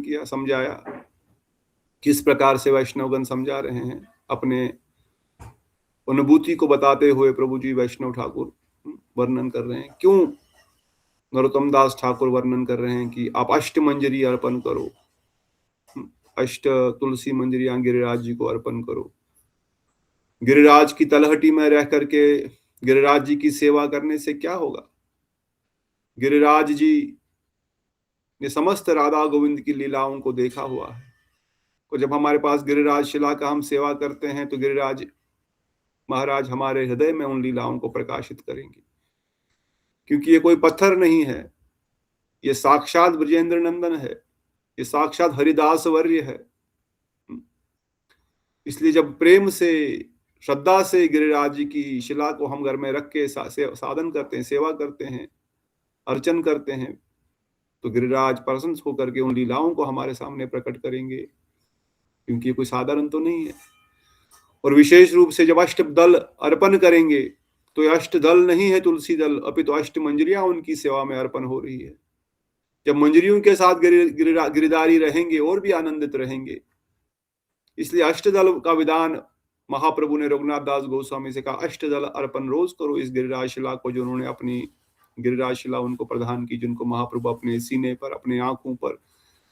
किया, समझाया। किस प्रकार से वैष्णवगण समझा रहे हैं, अपने अनुभूति को बताते हुए प्रभु जी वैष्णव ठाकुर वर्णन कर रहे हैं। क्यों नरोत्तम दास ठाकुर वर्णन कर रहे हैं कि आप अष्ट मंजरी अर्पण करो, अष्ट तुलसी मंजरियां गिरिराज जी को अर्पण करो। गिरिराज की तलहटी में रह करके गिरिराज जी की सेवा करने से क्या होगा? गिरिराज जी ने समस्त राधा गोविंद की लीलाओं को देखा हुआ है। तो जब हमारे पास गिरिराज शिला का हम सेवा करते हैं तो गिरिराज महाराज हमारे हृदय में उन लीलाओं को प्रकाशित करेंगे, क्योंकि ये कोई पत्थर नहीं है, ये साक्षात ब्रजेंद्र नंदन है, ये साक्षात हरिदास वर्य है। इसलिए जब प्रेम से श्रद्धा से गिरिराज जी की शिला को हम घर में रख के साधन करते हैं, सेवा करते हैं, अर्चन करते हैं, तो गिरिराज प्रसन्न होकर के उन लीलाओं को हमारे सामने प्रकट करेंगे, क्योंकि ये कोई साधारण तो नहीं है। और विशेष रूप से जब अष्ट दल अर्पण करेंगे तो ये अष्ट दल नहीं है तुलसी दल, अपितु तो अष्ट मंजरियां उनकी सेवा में अर्पण हो रही है। जब मंजरियों के साथ गिरिधारी रहेंगे और भी आनंदित रहेंगे। इसलिए अष्टदल का विधान महाप्रभु ने रघुनाथ दास गोस्वामी से कहा, अष्टदल अर्पण रोज करो इस गिरिराज शिला को, जो उन्होंने अपनी गिरिराज शिला उनको प्रदान की, जिनको महाप्रभु अपने सीने पर, अपने आंखों पर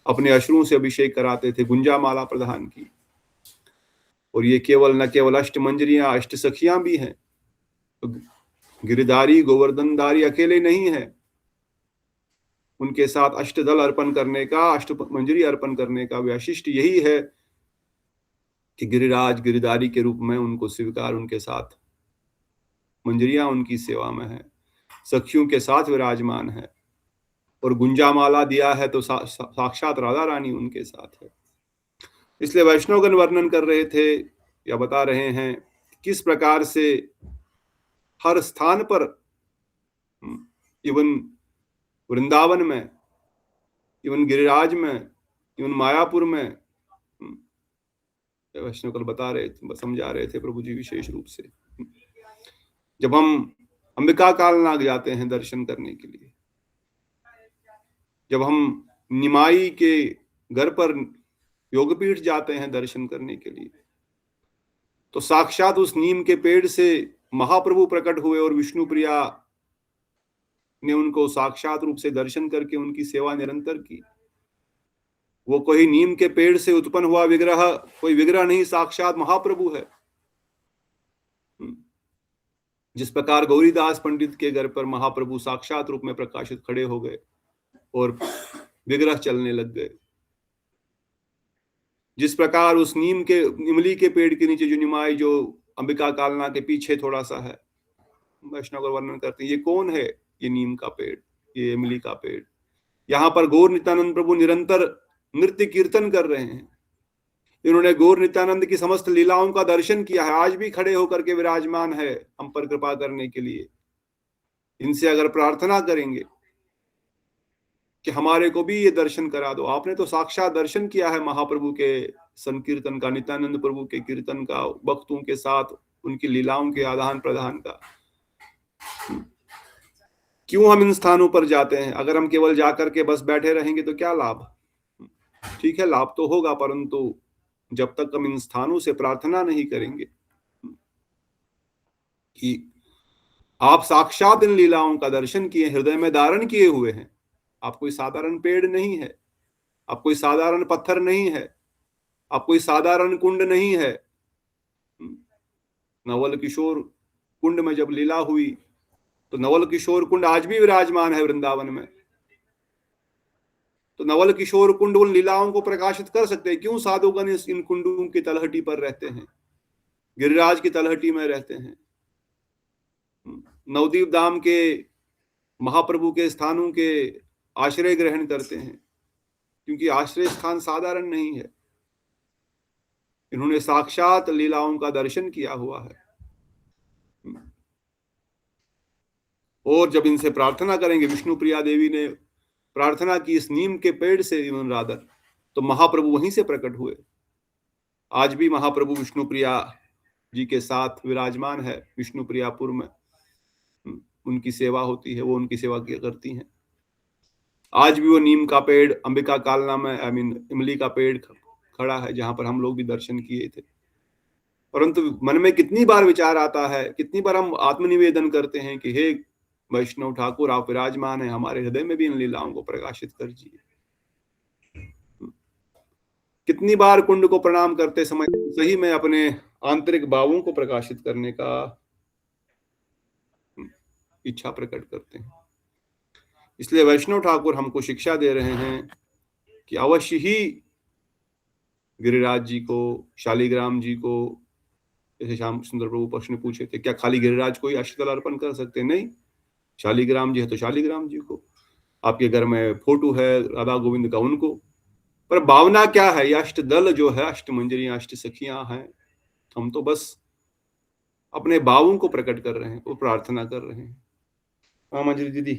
अपने अश्रुओं से अभिषेक कराते थे, गुंजा माला प्रदान की। और ये केवल न केवल अष्ट मंजरियां, अष्ट सखियां भी हैं। तो गिरिधारी गोवर्धनधारी अकेले नहीं है, उनके साथ अष्टदल अर्पण करने का, अष्ट मंजरी अर्पण करने का वैशिष्ट यही है कि गिरिराज गिरिधारी के रूप में उनको स्वीकार, उनके साथ मंजरियां उनकी सेवा में है, सखियों के साथ विराजमान है, और गुंजामाला दिया है तो साक्षात राधा रानी उनके साथ है। इसलिए वैष्णवगण वर्णन कर रहे थे या बता रहे हैं किस प्रकार से हर स्थान पर, इवन वृंदावन में, इवन गिरिराज में, इवन मायापुर में, वैष्णव कल बता रहे थे, समझा रहे थे प्रभु जी विशेष रूप से। जब हम अंबिका कालनाग जाते हैं दर्शन करने के लिए, जब हम निमाई के घर पर योगपीठ जाते हैं दर्शन करने के लिए, तो साक्षात उस नीम के पेड़ से महाप्रभु प्रकट हुए और विष्णु प्रिया ने उनको साक्षात रूप से दर्शन करके उनकी सेवा निरंतर की। वो कोई नीम के पेड़ से उत्पन्न हुआ विग्रह, कोई विग्रह नहीं, साक्षात महाप्रभु है। जिस प्रकार गौरीदास पंडित के घर पर महाप्रभु साक्षात रूप में प्रकाशित खड़े हो गए और विग्रह चलने लग गए, जिस प्रकार उस इमली के पेड़ के नीचे जो निमाई, जो अंबिका कालना के पीछे थोड़ा सा है, वैष्णव वर्णन करते हैं ये कौन है, ये नीम का पेड़, ये इमली का पेड़। यहाँ पर गौर नित्यानंद प्रभु निरंतर नृत्य कीर्तन कर रहे हैं। इन्होंने गौर नित्यानंद की समस्त लीलाओं का दर्शन किया है, आज भी खड़े होकर के विराजमान है हम पर कृपा करने के लिए। इनसे अगर प्रार्थना करेंगे कि हमारे को भी ये दर्शन करा दो, आपने तो साक्षात दर्शन किया है महाप्रभु के संकीर्तन का, नित्यानंद प्रभु के कीर्तन का, भक्तों के साथ उनकी लीलाओं के आदान प्रदान का, क्यों हम इन स्थानों पर जाते हैं? अगर हम केवल जाकर के बस बैठे रहेंगे तो क्या लाभ? ठीक है, लाभ तो होगा, परंतु जब तक हम इन स्थानों से प्रार्थना नहीं करेंगे कि आप साक्षात इन लीलाओं का दर्शन किए, हृदय में धारण किए हुए हैं, आप कोई साधारण पेड़ नहीं है, आप कोई साधारण पत्थर नहीं है, आप कोई साधारण कुंड नहीं है। नवल किशोर कुंड में जब लीला हुई तो नवल किशोर कुंड आज भी विराजमान है वृंदावन में, तो नवल किशोर कुंड उन लीलाओं को प्रकाशित कर सकते हैं। क्यों साधुगण इन कुंडों की तलहटी पर रहते हैं, गिरिराज की तलहटी में रहते हैं, नवदीप धाम के महाप्रभु के स्थानों के आश्रय ग्रहण करते हैं, क्योंकि आश्रय स्थान साधारण नहीं है, इन्होंने साक्षात लीलाओं का दर्शन किया हुआ है। और जब इनसे प्रार्थना करेंगे, विष्णु प्रिया देवी ने प्रार्थना की इस नीम के पेड़ से इवन राधर, तो महाप्रभु वहीं से प्रकट हुए। आज भी महाप्रभु विष्णु प्रिया जी के साथ विराजमान है, विष्णु प्रियापुर में उनकी सेवा होती है, वो उनकी सेवा करती हैं। आज भी वो नीम का पेड़ अंबिका कालना में इमली का पेड़ खड़ा है, जहां पर हम लोग भी दर्शन किए थे। परंतु मन में कितनी बार विचार आता है, कितनी बार हम आत्मनिवेदन करते हैं कि हे वैष्णव ठाकुर, आप विराजमान हैं, हमारे हृदय में भी इन लीलाओं को प्रकाशित कर दीजिए। कितनी बार कुंड को प्रणाम करते समय सही में अपने आंतरिक भावों को प्रकाशित करने का इच्छा प्रकट करते हैं। इसलिए वैष्णव ठाकुर हमको शिक्षा दे रहे हैं कि अवश्य ही गिरिराज जी को, शालिग्राम जी को, जैसे श्याम सुंदर प्रभु प्रश्न पूछे थे, क्या खाली गिरिराज को ही अष्टदल अर्पण कर सकते? नहीं, शालिग्राम जी है तो शालिग्राम जी को, आपके घर में फोटो है राधा गोविंद का, उनको। पर भावना क्या है? ये अष्टदल जो है, अष्ट मंजरियां, अष्ट सखियां हैं, हम तो बस अपने भावों को प्रकट कर रहे हैं, वो प्रार्थना कर रहे हैं। हाँ मंजरी दीदी,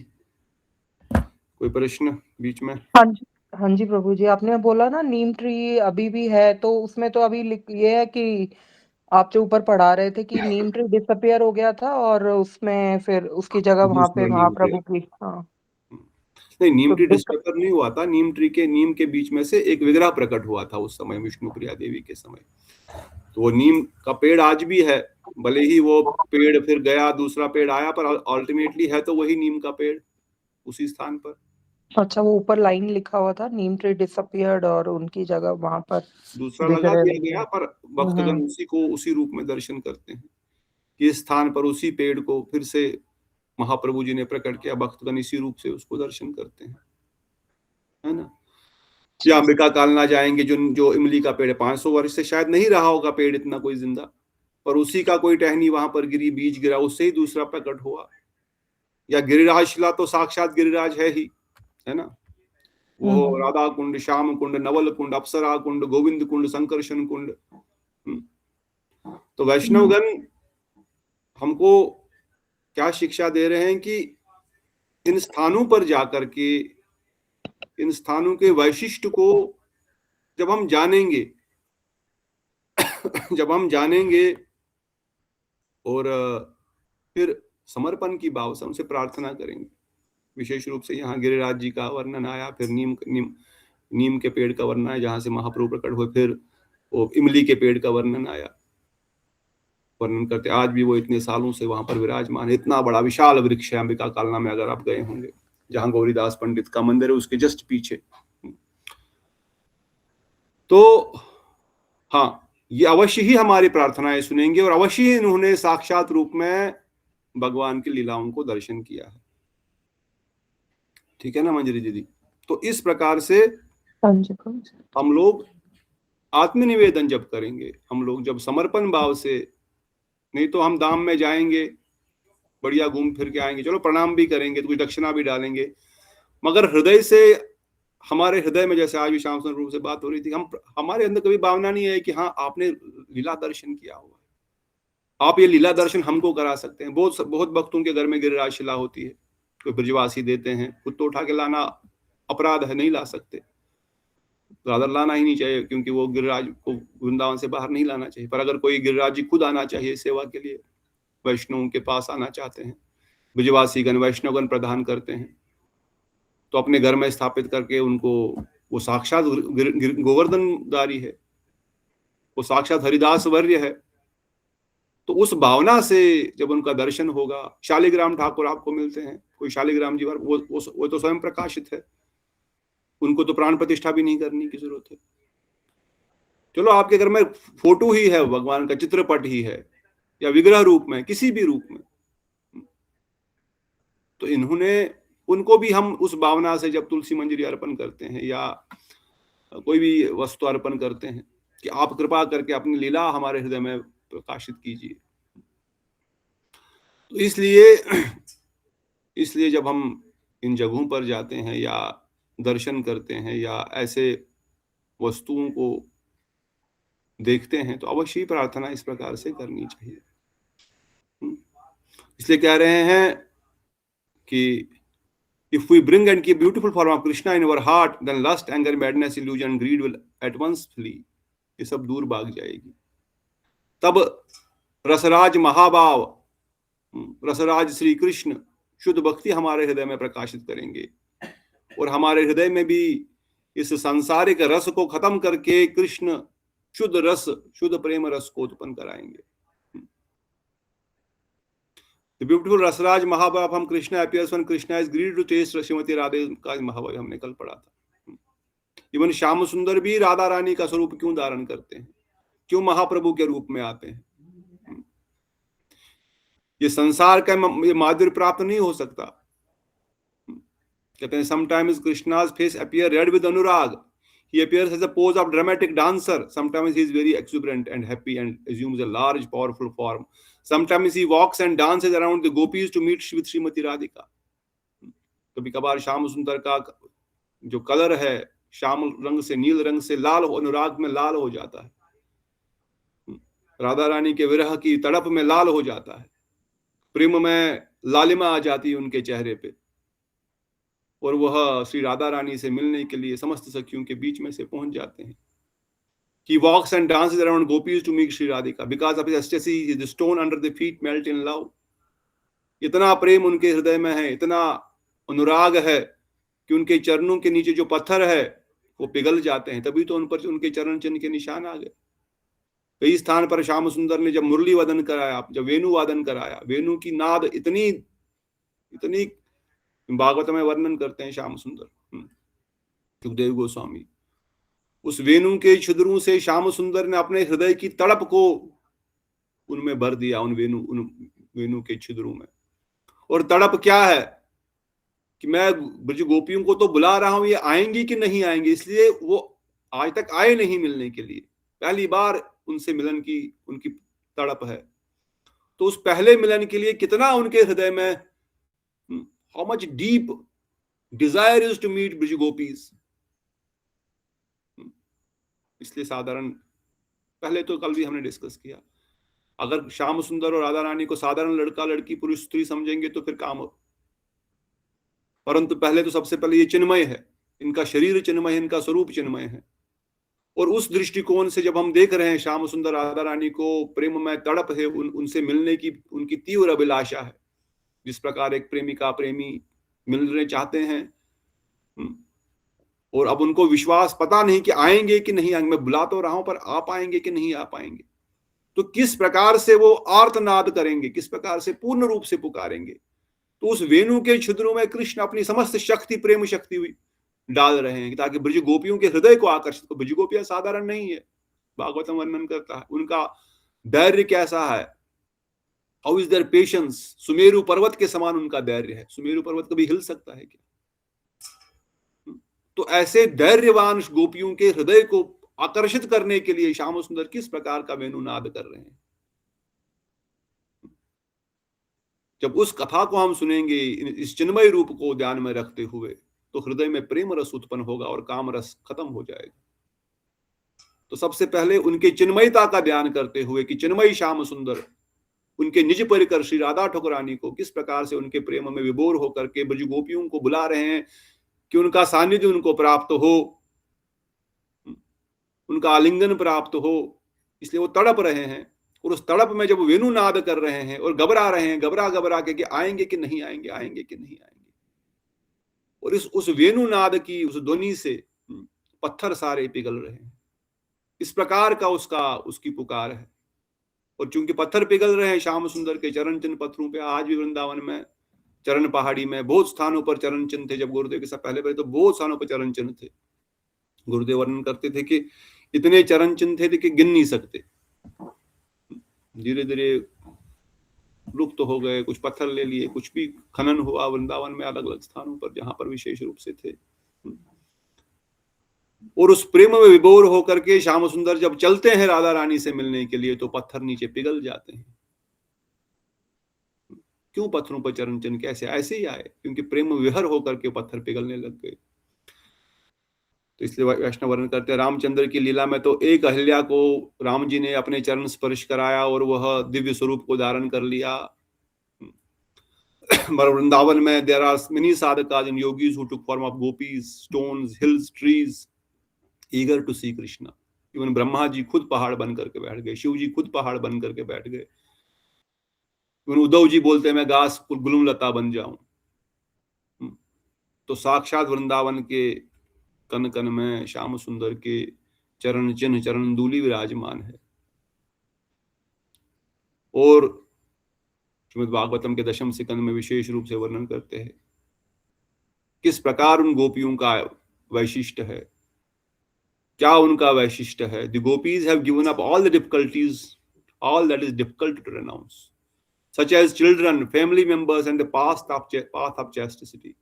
कोई प्रश्न बीच में? हाँ जी, हाँ जी प्रभु जी, आपने बोला ना नीम ट्री अभी भी है, तो उसमें तो अभी ये है कि आप जो ऊपर पढ़ा रहे थे कि नीम ट्री डिसअपियर हो गया था और उसमें फिर उसकी जगह वहां पे दूसरा नीम पेड़। महाप्रभु की, हाँ। नहीं, नीम तो ट्री डिस्कवर नहीं हुआ था, नीम ट्री के नीम के बीच में से एक विग्रह प्रकट हुआ था उस समय, विष्णु प्रिया देवी के समय। तो वो नीम का पेड़ आज भी है, भले ही वो पेड़ फिर गया, दूसरा पेड़ आया, पर अल्टीमेटली है तो वही नीम का पेड़ उसी स्थान पर। अच्छा, वो ऊपर लाइन लिखा हुआ था नीम ट्री डिसअपियर्ड और उनकी जगह वहां पर दूसरा दिख लगा रहे दिया थे। गया, पर भक्तगण उसी को उसी रूप में दर्शन करते हैं कि इस स्थान पर उसी पेड़ को फिर से महाप्रभु जी ने प्रकट किया, भक्तगण इसी रूप से उसको दर्शन करते हैं, है ना। या अंबिका कालना जाएंगे, जो जो इमली का पेड़ 500 वर्ष से शायद नहीं रहा होगा पेड़ इतना कोई जिंदा, पर उसी का कोई टहनी वहां पर गिरी, बीज गिरा, उससे ही दूसरा प्रकट हुआ। या गिरिराज शिला तो साक्षात गिरिराज है ही, है ना। वो राधा कुंड, श्याम कुंड, नवल कुंड, अप्सरा कुंड, गोविंद कुंड, संकर्षण कुंड। तो वैष्णवगण हमको क्या शिक्षा दे रहे हैं कि इन स्थानों पर जाकर के, इन स्थानों के वैशिष्ट्य को जब हम जानेंगे जब हम जानेंगे और फिर समर्पण की भाव से उनसे प्रार्थना करेंगे। विशेष रूप से यहाँ गिरिराज जी का वर्णन आया, फिर नीम के पेड़ का वर्णन आया जहां से महाप्रभु प्रकट हुए, फिर वो इमली के पेड़ का वर्णन आया, वर्णन करते आज भी वो इतने सालों से वहां पर विराजमान है। इतना बड़ा विशाल वृक्ष है अंबिका कालना में, अगर आप गए होंगे, जहां गौरीदास पंडित का मंदिर है उसके जस्ट पीछे। तो हाँ, ये अवश्य ही हमारी प्रार्थनाएं सुनेंगे और अवश्य ही इन्होंने साक्षात रूप में भगवान की लीलाओं को दर्शन किया है। ठीक है ना मंजरी दीदी? तो इस प्रकार से हम लोग आत्मनिवेदन जब करेंगे, हम लोग जब समर्पण भाव से, नहीं तो हम धाम में जाएंगे, बढ़िया घूम फिर के आएंगे, चलो प्रणाम भी करेंगे, तो कुछ दक्षिणा भी डालेंगे, मगर हृदय से, हमारे हृदय में, जैसे आज भी श्याम सुंदर प्रभु से बात हो रही थी, हमारे अंदर कभी भावना नहीं है कि हाँ आपने लीला दर्शन किया हुआ, आप ये लीला दर्शन हमको करा सकते हैं। बहुत बहुत भक्तों के घर में गिरिराज शिला होती है, कोई ब्रजवासी देते हैं, खुद तो उठा के लाना अपराध है, नहीं ला सकते, राधर लाना ही नहीं चाहिए, क्योंकि वो गिरिराज को वृंदावन से बाहर नहीं लाना चाहिए। पर अगर कोई गिरिराज जी खुद आना चाहिए सेवा के लिए, वैष्णवों के पास आना चाहते हैं, ब्रजवासी गण वैष्णवगण प्रदान करते हैं, तो अपने घर में स्थापित करके उनको, वो साक्षात गोवर्धनदारी है, वो साक्षात हरिदास वर्य है। तो उस भावना से जब उनका दर्शन होगा, शालिग्राम ठाकुर आपको मिलते हैं, कोई शालिग्राम जी वो तो स्वयं प्रकाशित है, उनको तो प्राण प्रतिष्ठा भी नहीं करने की जरूरत है। चलो आपके घर में फोटो ही है, भगवान का चित्रपट ही है, या विग्रह रूप में, किसी भी रूप में, तो इन्होंने, उनको भी हम उस भावना से जब तुलसी मंजरी अर्पण करते हैं या कोई भी वस्तु अर्पण करते हैं कि आप कृपा करके अपनी लीला हमारे हृदय में प्रकाशित कीजिए। तो इसलिए जब हम इन जगहों पर जाते हैं या दर्शन करते हैं या ऐसे वस्तुओं को देखते हैं, तो अवश्य ही प्रार्थना इस प्रकार से करनी चाहिए। इसलिए कह रहे हैं कि if we bring and keep beautiful form of Krishna in our heart, then lust, anger, madness, illusion, greed will at once flee. ये सब दूर भाग जाएगी। तब रसराज महाभाव, रसराज श्री कृष्ण शुद्ध भक्ति हमारे हृदय में प्रकाशित करेंगे, और हमारे हृदय में भी इस सांसारिक रस को खत्म करके कृष्ण शुद्ध रस, शुद्ध प्रेम रस को उत्पन्न कराएंगे। The beautiful रसराज महाभाव हम Krishna appears when Krishna is greedy to taste Shrimati Radhe का महाभाव हमने कल पढ़ा था। इवन श्याम सुंदर भी राधा रानी का स्वरूप क्यों धारण करते हैं, क्यों महाप्रभु के रूप में आते हैं? ये संसार का माधुर्य प्राप्त नहीं हो सकता। कहते हैं sometimes Krishna's face appear red with anurag. He appears as a pose of dramatic dancer. Sometimes he is very exuberant and happy and assumes a large, powerful form. Sometimes he walks and dances around the gopis to meet with Srimati Radhika. कभी कभार श्याम सुंदर का जो colour है श्याम रंग से नील रंग से लाल, अनुराग में लाल हो जाता है, राधा रानी के विरह की तड़प में लाल हो जाता है, प्रेम में लालिमा आ जाती है उनके चेहरे पे, और वह श्री राधा रानी से मिलने के लिए समस्त सखियों के बीच में से पहुंच जाते हैं। He walks and dances around gopis to meet Sri Radhika. Because of his ecstasy, the stone under the feet melt in love. इतना प्रेम उनके हृदय में है, इतना अनुराग है कि उनके चरणों के नीचे जो पत्थर है वो पिघल जाते हैं। तभी तो उन पर उनके चरण चिन्ह के निशान आ गए। कई स्थान पर श्याम सुंदर ने जब मुरली वादन कराया, जब वेणु वादन कराया, वेणु की नाद इतनी इतनी भागवत में वर्णन करते हैं श्याम सुंदर, सुखदेव गोस्वामी, उस वेणु के छिद्रों से श्याम सुंदर ने अपने हृदय की तड़प को उनमें भर दिया, उन वेणु के छिद्रों में। और तड़प क्या है कि मैं ब्रज गोपियों को तो बुला रहा हूं, ये आएंगी कि नहीं आएंगी, इसलिए वो आज तक आए नहीं मिलने के लिए, पहली बार उनसे मिलन की उनकी तड़प है। तो उस पहले मिलन के लिए कितना उनके हृदय में, how much deep desire is to meet Braj gopis. इसलिए साधारण, पहले तो कल भी हमने डिस्कस किया, अगर श्याम सुंदर और राधा रानी को साधारण लड़का लड़की पुरुष स्त्री समझेंगे तो फिर काम हो, परंतु पहले तो सबसे पहले ये चिन्मय है, इनका शरीर चिन्मय है, इनका स्वरूप चिन्मय है। और उस दृष्टिकोण से जब हम देख रहे हैं श्याम सुंदर राधा रानी को, प्रेम में तड़प है, उनसे मिलने की उनकी तीव्र अभिलाषा है, जिस प्रकार एक प्रेमिका प्रेमी मिलने चाहते हैं, और अब उनको विश्वास पता नहीं कि आएंगे कि नहीं आएंगे, मैं बुला तो रहा हूं पर आ पाएंगे कि नहीं आ पाएंगे, तो किस प्रकार से वो आर्तनाद करेंगे, किस प्रकार से पूर्ण रूप से पुकारेंगे। तो उस वेणु के छिद्रों में कृष्ण अपनी समस्त शक्ति, प्रेम शक्ति हुई डाल रहे हैं ताकि ब्रज गोपियों के हृदय को आकर्षित हो। ब्रज गोपियां साधारण नहीं है, भागवतम वर्णन करता है उनका धैर्य कैसा है, how is their patience. Sumeru पर्वत के समान उनका धैर्य है, सुमेरु पर्वत कभी हिल सकता है क्या? तो ऐसे धैर्यवान गोपियों के हृदय को आकर्षित करने के लिए श्याम सुंदर किस प्रकार का वेणुनाद कर रहे हैं। जब उस कथा को हम सुनेंगे इस चिन्मय रूप को ध्यान में रखते हुए, तो हृदय में प्रेम रस उत्पन्न होगा और काम रस खत्म हो जाएगा। तो सबसे पहले उनके चिन्मयता का ध्यान करते हुए कि चिन्मयी श्याम सुंदर उनके निज परिकर श्री राधा ठकुरानी को किस प्रकार से उनके प्रेम में विभोर होकर के ब्रज गोपियों को बुला रहे हैं कि उनका सानिध्य उनको प्राप्त हो, उनका आलिंगन प्राप्त हो, इसलिए वो तड़प रहे हैं। और उस तड़प में जब वेणु नाद कर रहे हैं और घबरा रहे हैं, घबरा घबरा के कि आएंगे कि नहीं आएंगे, आएंगे कि नहीं आएंगे, और उस वेणु नाद की उस ध्वनि से पत्थर सारे पिघल रहे हैं, इस प्रकार का उसकी पुकार है। और चूंकि पत्थर पिघल रहे हैं श्याम सुंदर के चरण चिन्ह पत्थरों पे, आज भी वृंदावन में चरण पहाड़ी में बहुत स्थानों पर चरण चिन्ह थे। जब गुरुदेव के साथ पहले तो बहुत स्थानों पर चरण चिन्ह थे। गुरुदेव वर्णन करते थे कि इतने चरण चिन्ह थे कि गिन नहीं सकते, धीरे धीरे लुप्त तो हो गए, कुछ पत्थर ले लिए, कुछ भी खनन हुआ वृंदावन में अलग अलग स्थानों पर जहां पर विशेष रूप से थे। और उस प्रेम में विभोर होकर के श्याम सुंदर जब चलते हैं राधा रानी से मिलने के लिए, तो पत्थर नीचे पिघल जाते हैं। क्यों पत्थरों पर चरण चिन्ह कैसे? ऐसे ही आए क्योंकि प्रेम विहर होकर के पत्थर पिघलने लग गए। तो इसलिए वैष्णव वर्णन करते हैं रामचंद्र की लीला में तो एक अहिल्या को राम जी ने अपने चरण स्पर्श कराया और वह दिव्य स्वरूप को धारण कर लिया। वृंदावन में there are many sadhakas and yogis who took form of gopis, stones, hills, trees, eager to see Krishna. Even Brahma ji खुद पहाड़ बन करके बैठ गए, शिव जी खुद पहाड़ बन करके बैठ गए। उद्धव जी बोलते हैं मैं घास गुलम लता बन जाऊं। तो साक्षात वृंदावन के कन कन में श्याम सुंदर के चरण चिन्ह, चरण धूलि विराजमान है। और श्रीमद् भागवतम के दशम स्कंद में विशेष रूप से वर्णन करते हैं किस प्रकार उन गोपियों का वैशिष्ट है, क्या उनका वैशिष्ट है। The gopis have given up all the difficulties, all that is difficult to renounce, such as children, family members, and the path of chastity.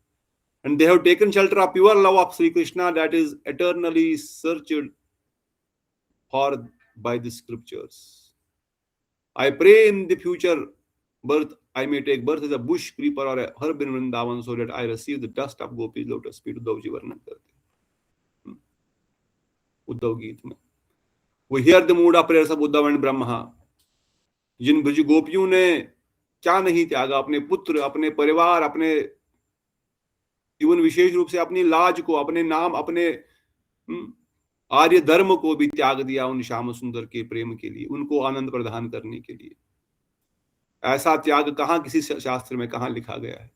And they have taken shelter of pure love of Sri Krishna that is eternally searched for by the scriptures. I pray in the future birth I may take birth as a bush creeper or a herb in Vrindavan so that I receive the dust of Gopi's lotus feet. Uddhav ji वर्णन करते हैं उद्धव गीत में। We hear the mood of prayers of Uddhav and Brahma. जिन ब्रज गोपियों ने क्या नहीं त्यागा, अपने पुत्र, अपने परिवार, अपने जीवन, विशेष रूप से अपनी लाज को, अपने नाम, अपने आर्य धर्म को भी त्याग दिया उन श्याम सुंदर के प्रेम के लिए, उनको आनंद प्रदान करने के लिए। ऐसा त्याग कहाँ किसी शास्त्र में कहाँ लिखा गया है।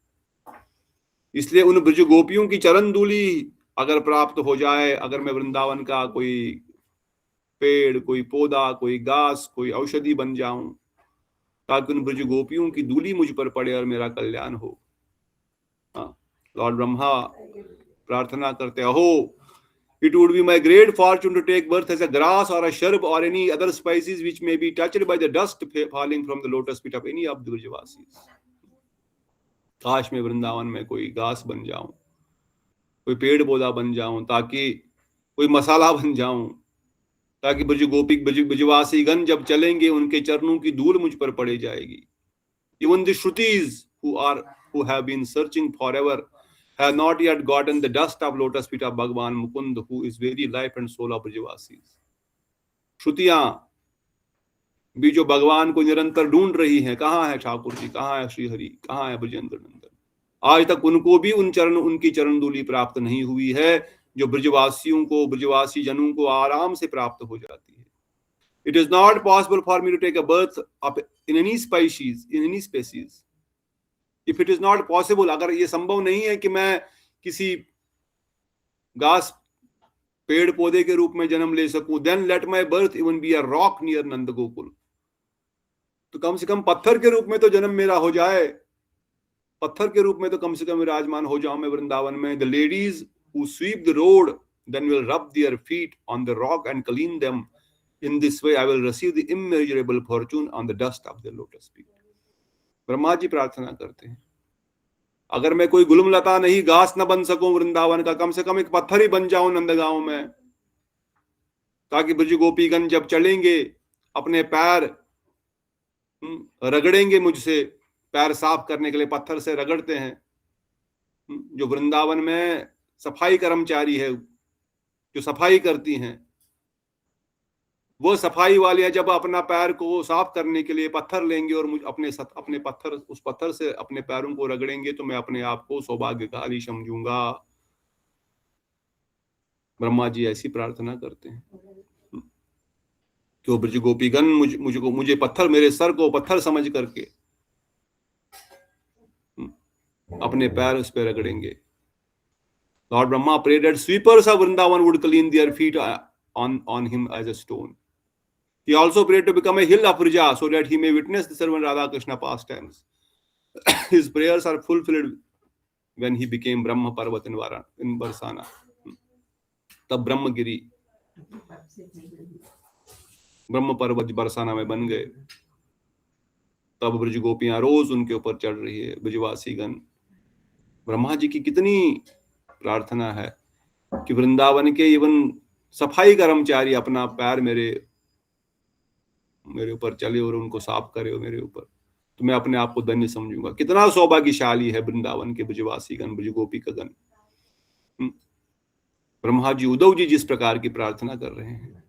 इसलिए उन ब्रज गोपियों की चरण धूलि अगर प्राप्त हो जाए, अगर मैं वृंदावन का कोई पेड़, कोई पौधा, कोई घास, कोई औषधि बन जाऊं, ताकि उन ब्रज गोपियों की धूलि मुझ पर पड़े और मेरा कल्याण हो। लॉर्ड ब्रह्मा प्रार्थना करते, अहो, it would be my great fortune to take birth as a grass or a shrub or any other species which may be touched by the dust falling from the lotus feet of any of the Brajavasis. काश मैं वृंदावन में कोई घास बन जाऊं, कोई पेड़ पौधा बन जाऊं, ताकि कोई मसाला बन जाऊं, ताकि ब्रज गोपी ब्रजवासी गण जब चलेंगे उनके चरणों की धूल मुझ पर पड़े जाएगी। Even the Shrutis who have been searching forever have not yet gotten the dust of lotus feet of Bhagwan Mukund, who is very life and soul of Brajavasis. श्रुतियां भी जो भगवान को निरंतर ढूंढ रही हैं, कहाँ है ठाकुर जी, कहाँ है श्री हरि, कहाँ है ब्रजेंद्र नंदन, आज तक उनको भी उनकी चरण धूलि प्राप्त नहीं हुई है, जो ब्रजवासियों को, ब्रजवासी जनों को आराम से प्राप्त हो जाती है। It is not possible for me to take a birth in any species. If it is not possible, अगर ये संभव नहीं है कि मैं किसी घास, पेड़ पौधे के रूप में जन्म ले सकूं, then let my birth even be a rock near नंद गोकुल। तो कम से कम पत्थर के रूप में तो जन्म मेरा हो जाए, पत्थर के रूप में तो कम से कम विराजमान हो जाऊं मैं वृंदावन में। The ladies who sweep the road then will rub their feet on the rock and clean them. In this way I will receive the immeasurable fortune on the dust of the lotus feet. Brahma ji प्रार्थना करते हैं, अगर मैं कोई गुलमलता नहीं, घास न बन सकूं वृंदावन का, कम से कम एक पत्थर ही बन जाऊं नंदगांव में, ताकि ब्रज गोपीगण जब चलेंगे अपने पैर रगड़ेंगे मुझसे, पैर साफ करने के लिए पत्थर से रगड़ते हैं। जो वृंदावन में सफाई कर्मचारी है, जो सफाई करती हैं, वो सफाई वालियां जब अपना पैर को साफ करने के लिए पत्थर लेंगे और अपने पत्थर, उस पत्थर से अपने पैरों को रगड़ेंगे, तो मैं अपने आप को सौभाग्यशाली समझूंगा। ब्रह्मा जी ऐसी प्रार्थना करते हैं कि ब्रज गोपीगण मुझे पत्थर, मेरे सर को पत्थर समझ करके अपने पैर उस पर रगड़ेंगे। Lord Brahma prayed that sweepers of Vrindavan would clean their feet on him as a stone. He also prayed to become a hill of Vrija so that he may witness the servant Radha Krishna pastimes. His prayers are fulfilled when he became Brahma Parvat in Barsana. तब ब्रह्मगिरी, ब्रह्म पर्वत बरसाना में बन गए। तब ब्रज गोपियां रोज उनके ऊपर चढ़ रही है, ब्रजवासी गण। ब्रह्मा जी की कितनी प्रार्थना है कि वृंदावन के इवन सफाई कर्मचारी अपना पैर मेरे ऊपर चले और उनको साफ करे हो मेरे ऊपर, तो मैं अपने आप को धन्य समझूंगा। कितना सौभाग्यशाली है वृंदावन के ब्रजवासी गण, ब्रज गोपी का गण। ब्रह्मा जी, उद्धव जी जिस प्रकार की प्रार्थना कर रहे हैं,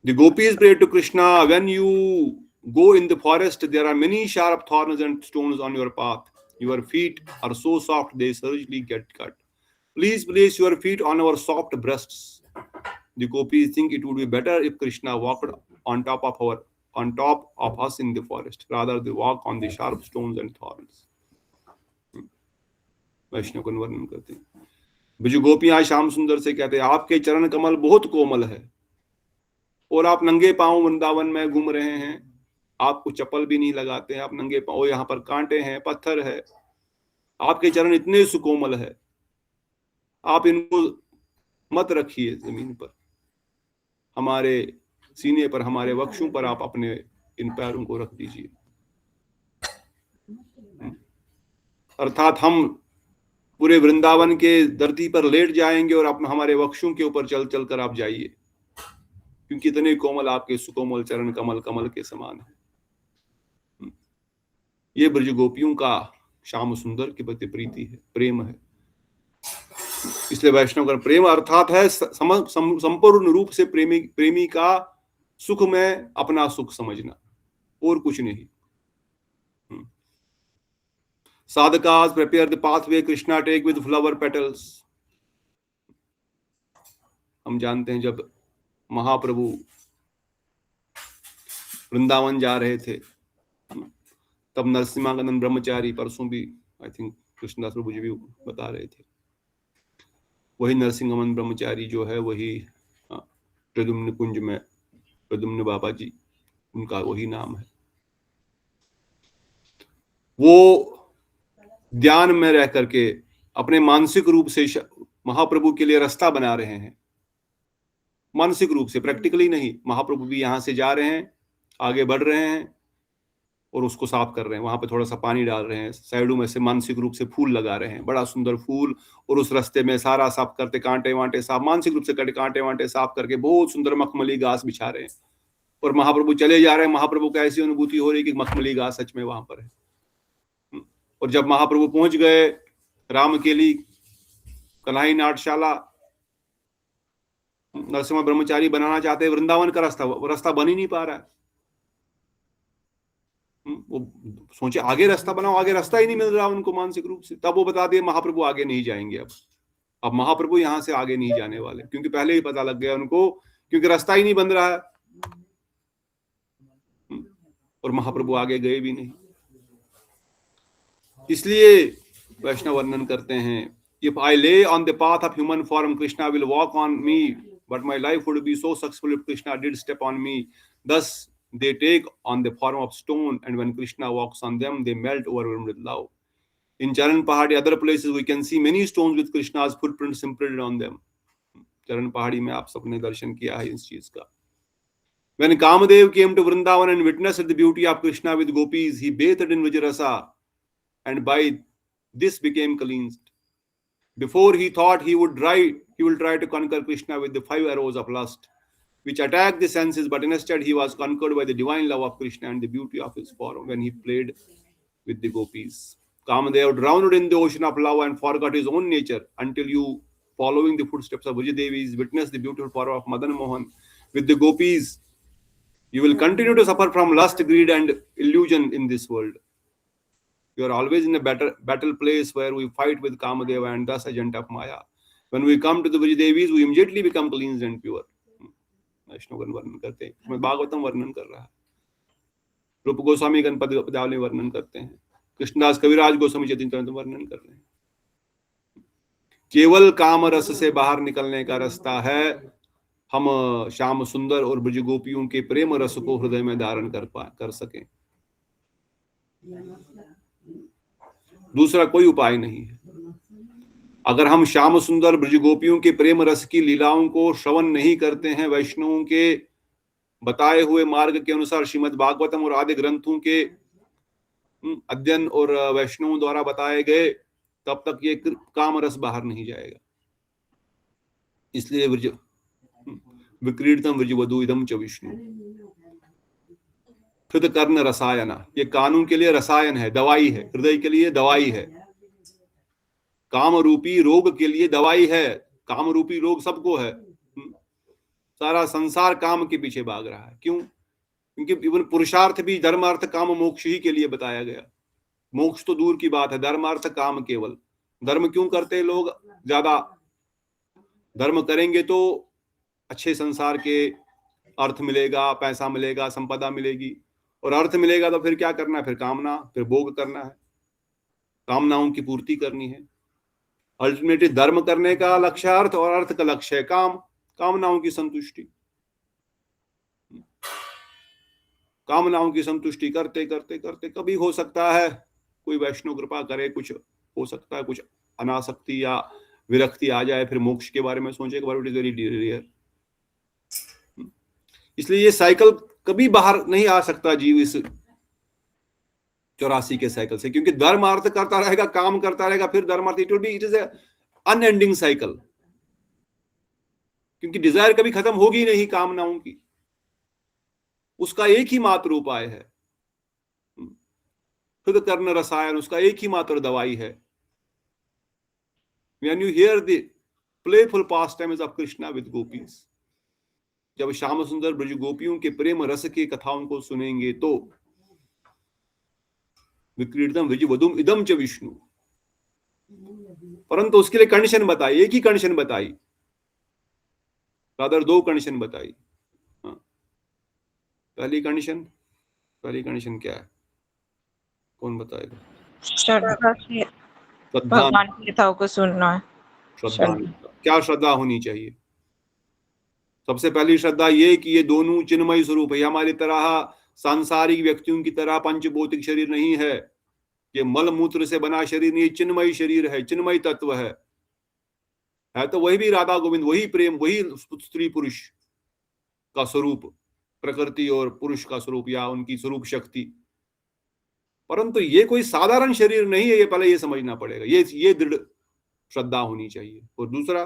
The gopis pray to Krishna, when you go in the forest, there are many sharp thorns and stones on your path. Your feet are so soft they certainly get cut. Please place your feet on our soft breasts. The gopis think it would be better if Krishna walked on top of us in the forest, rather than walk on the sharp stones and thorns. वैष्णव का वर्णन करते हैं। ब्रज गोपियां श्याम सुंदर से कहते हैं, आपके चरण कमल बहुत कोमल है और आप नंगे पांव वृंदावन में घूम रहे हैं, आपको चप्पल भी नहीं लगाते हैं, आप नंगे पांव, यहाँ पर कांटे हैं, पत्थर है, आपके चरण इतने सुकोमल है, आप इनको मत रखिए जमीन पर, हमारे सीने पर, हमारे वक्षों पर आप अपने इन पैरों को रख दीजिए। अर्थात हम पूरे वृंदावन के धरती पर लेट जाएंगे और अपने हमारे वक्षों के ऊपर चल चल कर आप जाइए, क्योंकि इतने कोमल आपके सुकोमल चरण कमल कमल के समान है। ये ब्रज गोपियों का श्याम सुंदर के प्रति प्रीति है, प्रेम है। इसलिए वैष्णव का प्रेम अर्थात है संपूर्ण रूप से प्रेमी का सुख में अपना सुख समझना, और कुछ नहीं। Sadhakas prepare the pathway Krishna take with flower petals. हम जानते हैं जब महाप्रभु वृंदावन जा रहे थे तब नरसिम्हानंद ब्रह्मचारी, परसों भी आई थिंक कृष्णदास प्रभु जी भी बता रहे थे, वही नरसिंहानंद ब्रह्मचारी जो है वही प्रद्युम्न कुंज में प्रद्युम्न बाबा जी, उनका वही नाम है। वो ध्यान में रह करके अपने मानसिक रूप से महाप्रभु के लिए रास्ता बना रहे हैं, मानसिक रूप से, प्रैक्टिकली नहीं। महाप्रभु भी यहां से जा रहे हैं, आगे बढ़ रहे हैं और उसको साफ कर रहे हैं, वहां पे थोड़ा सा पानी डाल रहे हैं, साइडों में से मानसिक रूप से फूल लगा रहे हैं, बड़ा सुंदर फूल, और उस रास्ते में सारा साफ करते, कांटे वांटे साफ, मानसिक रूप से कांटे वांटे साफ करके बहुत सुंदर मखमली घास बिछा रहे हैं, और महाप्रभु चले जा रहे हैं। महाप्रभु को ऐसी अनुभूति हो रही कि मखमली घास सच में वहां पर है। और जब महाप्रभु पहुंच गए रामकेली कन्हई नाटशाला, नरसिम्हा ब्रह्मचारी बनाना चाहते हैं वृंदावन का रास्ता बन ही नहीं पा रहा है। वो सोचे आगे रास्ता बनाओ, आगे रास्ता ही नहीं मिल रहा उनको मानसिक रूप से। तब वो बता दिए महाप्रभु आगे नहीं जाएंगे, अब महाप्रभु यहां से आगे नहीं जाने वाले, क्योंकि पहले ही पता लग गया उनको, क्योंकि रास्ता ही नहीं बन रहा है। और महाप्रभु आगे गए भी नहीं। इसलिए वैष्णव वर्णन करते हैं, इफ आई ले on the path of human form Krishna will walk on me, but my life would be so successful if Krishna did step on me. Thus they take on the form of stone, and when Krishna walks on them, they melt overwhelmed with love. In Charan Pahadi, other places, we can see many stones with Krishna's footprints imprinted on them. Charan Pahadi में आप सबने दर्शन किया है इस चीज का। When Kamadev came to Vrindavan and witnessed the beauty of Krishna with gopis, he bathed in Vijrasa, and by this became cleansed. Before he thought he will try to conquer Krishna with the 5 arrows of lust, which attacked the senses, but instead he was conquered by the divine love of Krishna and the beauty of his form when he played with the gopis. Kamadev drowned in the ocean of love and forgot his own nature until you, following the footsteps of Vijaydevis, witness the beautiful form of Madan Mohan with the gopis. You will continue to suffer from lust, greed and illusion in this world. You are always in a battle place where we fight with Kamadeva and thus agent of Maya. When we come to the Vijaydevis, we immediately become cleansed and pure. वैष्णव वर्णन करते हैं, इसमें भागवतम वर्णन कर रहा है, रूप गोस्वामी गणपति पदावली वर्णन करते हैं, कृष्णदास कविराज गोस्वामी चैतन्य वर्णन कर रहे हैं। केवल काम रस से बाहर निकलने का रास्ता है हम श्याम सुंदर और ब्रज गोपियों के प्रेम रस को हृदय में धारण कर सकें। दूसरा कोई उपाय नहीं है। अगर हम श्याम सुंदर ब्रज गोपियों के प्रेम रस की लीलाओं को श्रवण नहीं करते हैं, वैष्णवों के बताए हुए मार्ग के अनुसार श्रीमद् भागवतम और आदि ग्रंथों के अध्ययन और वैष्णवों द्वारा बताए गए, तब तक ये काम रस बाहर नहीं जाएगा। इसलिए विक्रीडतम व्रजवधू इदम च विष्णु शुद्ध कर्ण रसायना, ये कानून के लिए रसायन है, दवाई है, हृदय के लिए दवाई है, काम रूपी रोग के लिए दवाई है। काम रूपी रोग सबको है, सारा संसार काम के पीछे भाग रहा है। क्यों? क्योंकि इवन पुरुषार्थ भी धर्म अर्थ काम मोक्ष ही के लिए बताया गया। मोक्ष तो दूर की बात है, धर्म अर्थ काम केवल। धर्म क्यों करते हैं लोग? ज्यादा धर्म करेंगे तो अच्छे संसार के अर्थ मिलेगा, पैसा मिलेगा, संपदा मिलेगी, और अर्थ मिलेगा तो फिर क्या करना है? फिर कामना, फिर भोग करना है, कामनाओं की पूर्ति करनी है। अल्टीमेटली धर्म करने का लक्ष्य अर्थ, और अर्थ का लक्ष्य है काम, कामनाओं की संतुष्टि। कामनाओं की संतुष्टि करते करते करते कभी हो सकता है कोई वैष्णव कृपा करे, कुछ हो सकता है कुछ अनासक्ति या विरक्ति आ जाए, फिर मोक्ष के बारे में सोचे, but it is very rare. इसलिए ये साइकिल कभी बाहर नहीं आ सकता जीव इस 84 के साइकिल से, क्योंकि धर्म अर्थ करता रहेगा, काम करता रहेगा, फिर धर्म अर्थ, इट इज अनएंडिंग साइकिल, क्योंकि डिजायर कभी खत्म होगी नहीं कामनाओं की। उसका एक ही मात्र उपाय है, खुद कर्ण रसायन, उसका एक ही मात्र दवाई है। When you hear the playful pastimes of Krishna with gopis, जब श्याम सुंदर ब्रज गोपियों के प्रेम रस की कथाओं को सुनेंगे तो विक्रीडतम विजिवधुम इदम च विष्णु, परंतु उसके लिए कंडीशन बताई, एक ही कंडीशन बताई, रादर 2 कंडीशन बताई। हाँ। पहली कंडीशन क्या है, कौन बताएगा? श्रद्धा से भगवान की कथाओं को सुनना है। श्रद्धा। क्या श्रद्धा होनी चाहिए? सबसे पहली श्रद्धा ये कि ये दोनों चिन्मय स्वरूप है, हमारी तरह सांसारिक व्यक्तियों की तरह पंचभौतिक शरीर नहीं है, ये मल मूत्र से बना शरीर नहीं, चिन्मय शरीर है, चिन्मय तत्व है तो वही भी राधा गोविंद, वही प्रेम, वही स्त्री पुरुष का स्वरूप, प्रकृति और पुरुष का स्वरूप या उनकी स्वरूप शक्ति। परंतु ये कोई साधारण शरीर नहीं है, ये पहले ये समझना पड़ेगा, ये दृढ़ श्रद्धा होनी चाहिए। और दूसरा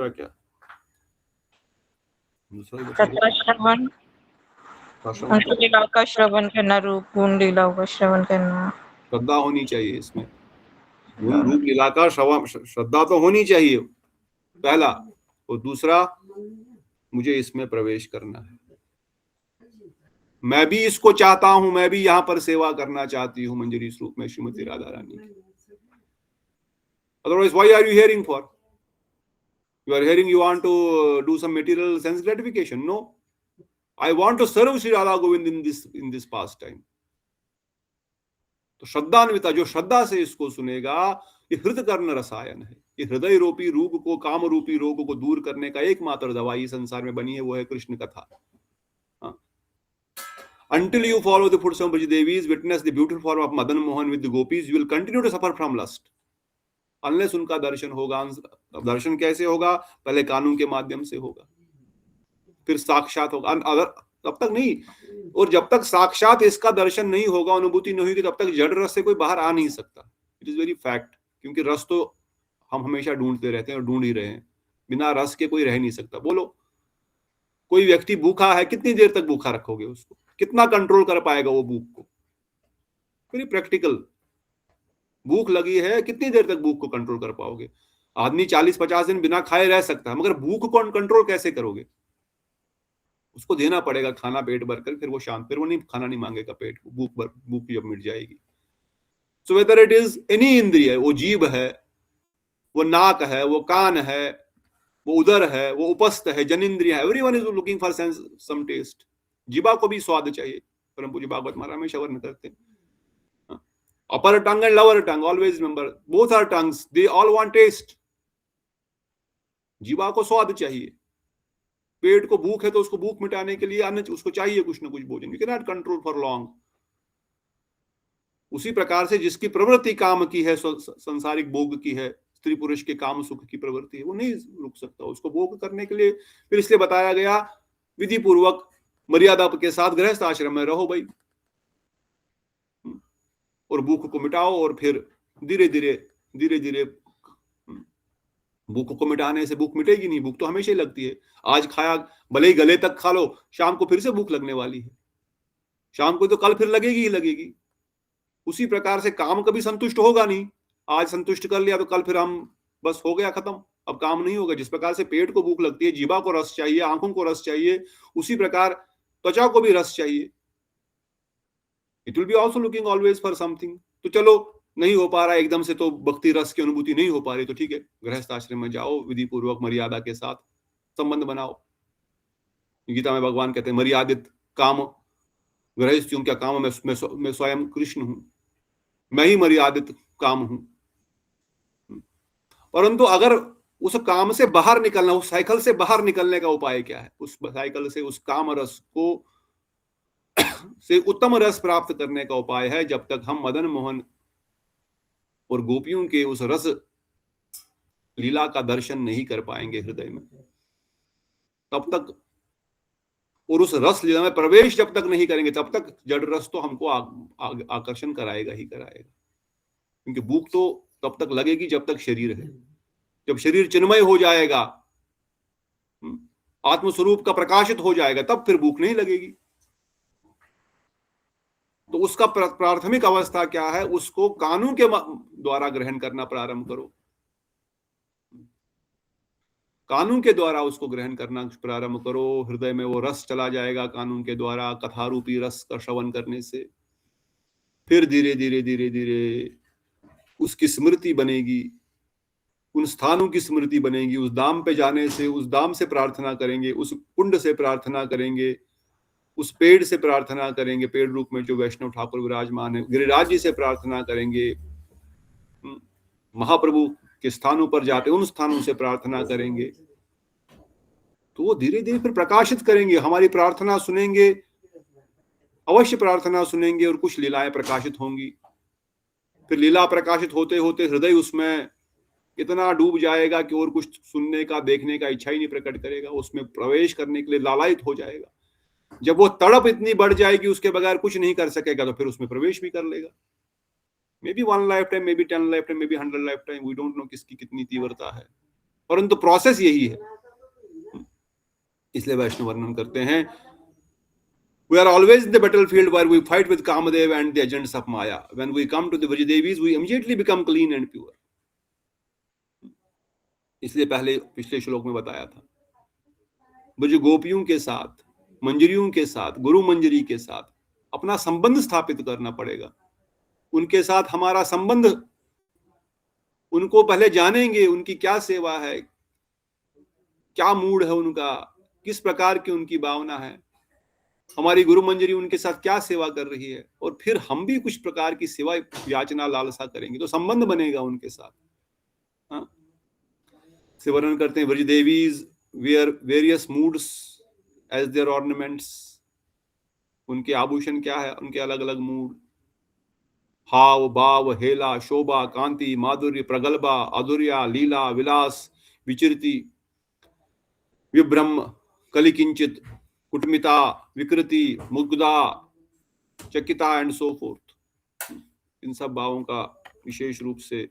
क्या? श्रवण, उनकी लीलाओं का श्रवण करना, रूप गुण लीलाओं का श्रवण करना, श्रद्धा होनी चाहिए इसमें, रूप लीला का श्रद्धा तो होनी चाहिए पहला, और दूसरा मुझे इसमें प्रवेश करना है, मैं भी इसको चाहता हूं, मैं भी यहाँ पर सेवा करना चाहती हूँ मंजरी स्वरूप में श्रीमती राधा रानी की। Otherwise why are you hearing for? You are hearing you want to do some material sense gratification. No, I want to serve Sri Radha Govind in this pastime. तो श्रद्धान्विता जो श्रद्धा से इसको सुनेगा, ये हृदय कर्ण रसायन है, ये हृदय रूपी रोग को, काम रूपी रोग को दूर करने का एकमात्र दवाई संसार में बनी है, वो है कृष्ण कथा। Until you follow the footsteps of Braj Devis, witness the beautiful form of Madan Mohan with the gopis, you will continue to suffer from lust. Unless उनका दर्शन होगा। दर्शन कैसे होगा? पहले कानून के माध्यम से होगा, फिर साक्षात होगा, तब तक नहीं। और जब तक साक्षात इसका दर्शन नहीं होगा, अनुभूति नहीं होगी, तब तक जड़ रस से कोई बाहर आ नहीं सकता। इट इज वेरी फैक्ट, क्योंकि रस तो हम हमेशा ढूंढते रहते हैं और ढूंढ ही रहे हैं, बिना रस के कोई रह नहीं सकता। बोलो, कोई व्यक्ति भूखा है, कितनी देर तक भूखा रखोगे उसको? कितना कंट्रोल कर पाएगा वो भूख को? Very practical. भूख लगी है, कितनी देर तक भूख को कंट्रोल कर पाओगे? आदमी 40-50 दिन बिना खाए रह सकता है, मगर भूख को कंट्रोल कैसे करोगे? उसको देना पड़ेगा खाना पेट भर कर, फिर वो शांत, फिर वो नहीं खाना नहीं मांगेगा पेट को, भूख जब मिट जाएगी। So whether it is any इंद्रिय, वो जीभ है, वो नाक है, वो कान है, वो उदर है, वो उपस्थ है, जनिंद्रिय है, everyone is looking for sense some taste. जीवा को भी स्वाद चाहिए, परम पूज्य भागवत महाराज हमेशा वर्णन करते हैं। Upper tongue and lower tongue, always remember, both are tongues, they all want taste. जीवा को स्वाद चाहिए, पेट को भूख है तो उसको भूख मिटाने के लिए अन्न उसको चाहिए, कुछ ना कुछ भोजन। You can not control for long. उसी प्रकार से जिसकी प्रवृत्ति काम की है, संसारिक भोग की है, स्त्री पुरुष के काम सुख की प्रवृत्ति है, वो नहीं रुक सकता उसको भोग करने के लिए। फिर इसलिए बताया गया विधि पूर्वक मर्यादा के साथ गृहस्थ आश्रम में रहो भाई, और भूख को मिटाओ, और फिर धीरे धीरे भूख को मिटाने से भूख मिटेगी नहीं। भूख तो हमेशा ही लगती है, आज खाया भले ही गले तक खा लो, शाम को फिर से भूख लगने वाली है, शाम को तो कल फिर लगेगी ही लगेगी। उसी प्रकार से काम कभी संतुष्ट होगा नहीं, आज संतुष्ट कर लिया तो कल फिर हम बस हो गया खत्म, अब काम नहीं होगा। जिस प्रकार से पेट को भूख लगती है, जीवा को रस चाहिए, आंखों को रस चाहिए, उसी प्रकार त्वचा को भी रस चाहिए। It will be also looking always for something. तो चलो नहीं हो पा रहा है एकदम से, तो भक्ति रस की अनुभूति नहीं हो पा रही, तो ठीक है, गृहस्थ आश्रम में जाओ, विधि पूर्वक मर्यादा के साथ संबंध बनाओ। गीता में भगवान कहते हैं मर्यादित काम गृहस्थ्यों, क्या काम? मैं स्वयं कृष्ण हूं, मैं ही मर्यादित काम हूं। परंतु अगर उस काम से बाहर निकलना, उस साइकिल से बाहर निकलने का उपाय क्या है? उस साइकिल से, उस काम रस को से उत्तम रस प्राप्त करने का उपाय है, जब तक हम मदन मोहन और गोपियों के उस रस लीला का दर्शन नहीं कर पाएंगे हृदय में, तब तक, और उस रस लीला में प्रवेश जब तक नहीं करेंगे, तब तक जड़ रस तो हमको आकर्षण कराएगा ही कराएगा। क्योंकि भूख तो तब तक लगेगी जब तक शरीर है। जब शरीर चिन्मय हो जाएगा, आत्मस्वरूप का प्रकाशित हो जाएगा, तब फिर भूख नहीं लगेगी। तो उसका प्राथमिक अवस्था क्या है? उसको कानून के द्वारा ग्रहण करना प्रारंभ करो। कानून के द्वारा उसको ग्रहण करना प्रारंभ करो। हृदय में वो रस चला जाएगा कानून के द्वारा, कथारूपी रस का श्रवण करने से। फिर धीरे धीरे धीरे धीरे उसकी स्मृति बनेगी, उन स्थानों की स्मृति बनेगी। उस धाम पे जाने से, उस धाम से प्रार्थना करेंगे, उस कुंड से प्रार्थना करेंगे, उस पेड़ से प्रार्थना करेंगे, पेड़ रूप में जो वैष्णव ठाकुर विराजमान है, गिरिराज जी से प्रार्थना करेंगे, महाप्रभु के स्थानों पर जाते उन स्थानों से प्रार्थना करेंगे। तो वो धीरे धीरे फिर प्रकाशित करेंगे, हमारी प्रार्थना सुनेंगे, अवश्य प्रार्थना सुनेंगे, और कुछ लीलाएं प्रकाशित होंगी। फिर लीला प्रकाशित होते होते हृदय उसमें इतना डूब जाएगा कि और कुछ सुनने का, देखने का इच्छा ही नहीं प्रकट करेगा, उसमें प्रवेश करने के लिए लालायित हो जाएगा। जब वो तड़प इतनी बढ़ जाएगी उसके बगैर कुछ नहीं कर सकेगा, तो फिर उसमें प्रवेश भी कर लेगा। Maybe 1 lifetime, maybe 10 lifetime, maybe 100 lifetime, we don't know किसकी कितनी तीव्रता है, परंतु प्रोसेस यही है। इसलिए वैष्णव वर्णन करते हैं, we are always in the battlefield where we fight with Kamadev and the agents of Maya. When we come to the Vrijadevis, we immediately become clean and pure. इसलिए पहले पिछले श्लोक में बताया था, ब्रज गोपियों के साथ, मंजरियों के साथ, गुरु मंजरी के साथ अपना संबंध स्थापित करना पड़ेगा। उनके साथ हमारा संबंध, उनको पहले जानेंगे, उनकी क्या सेवा है, क्या मूड है उनका, किस प्रकार की उनकी भावना है, हमारी गुरु मंजरी उनके साथ क्या सेवा कर रही है, और फिर हम भी कुछ प्रकार की सेवा याचना लालसा करेंगे, तो संबंध बनेगा उनके साथ। हाँ, से वर्णन करते हैं, Vrajadevis wear various moods as their ornaments. उनके आभूषण क्या है, उनके अलग अलग मूड, हाव भाव, हेला, शोभा, कांति, माधुर्य, प्रगल्भा, अधुर्या, लीला, विलास, विचिरति, विभ्रम, कलिकिंचित, कुटमिता, विकृति, मुग्धा, चकिता एंड सो फोर्थ। इन सब भावों का विशेष रूप से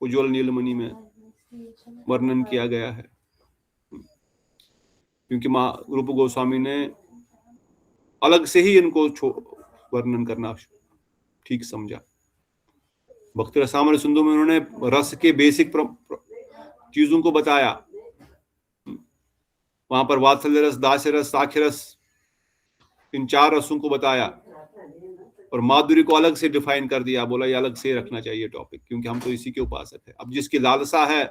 उज्ज्वल नीलमणि में वर्णन किया गया है, क्योंकि रूप गोस्वामी ने अलग से ही इनको वर्णन करना ठीक समझा। भक्ति रसामृत सिंधु में उन्होंने रस के बेसिक चीजों को बताया। वहां पर वात्सल्य रस, दास्य रस, साख्य रस, इन 4 रसों को बताया, और माधुर्य को अलग से डिफाइन कर दिया, बोला ये अलग से रखना चाहिए टॉपिक, क्योंकि हम तो इसी के उपासक है। अब जिसकी लालसा है,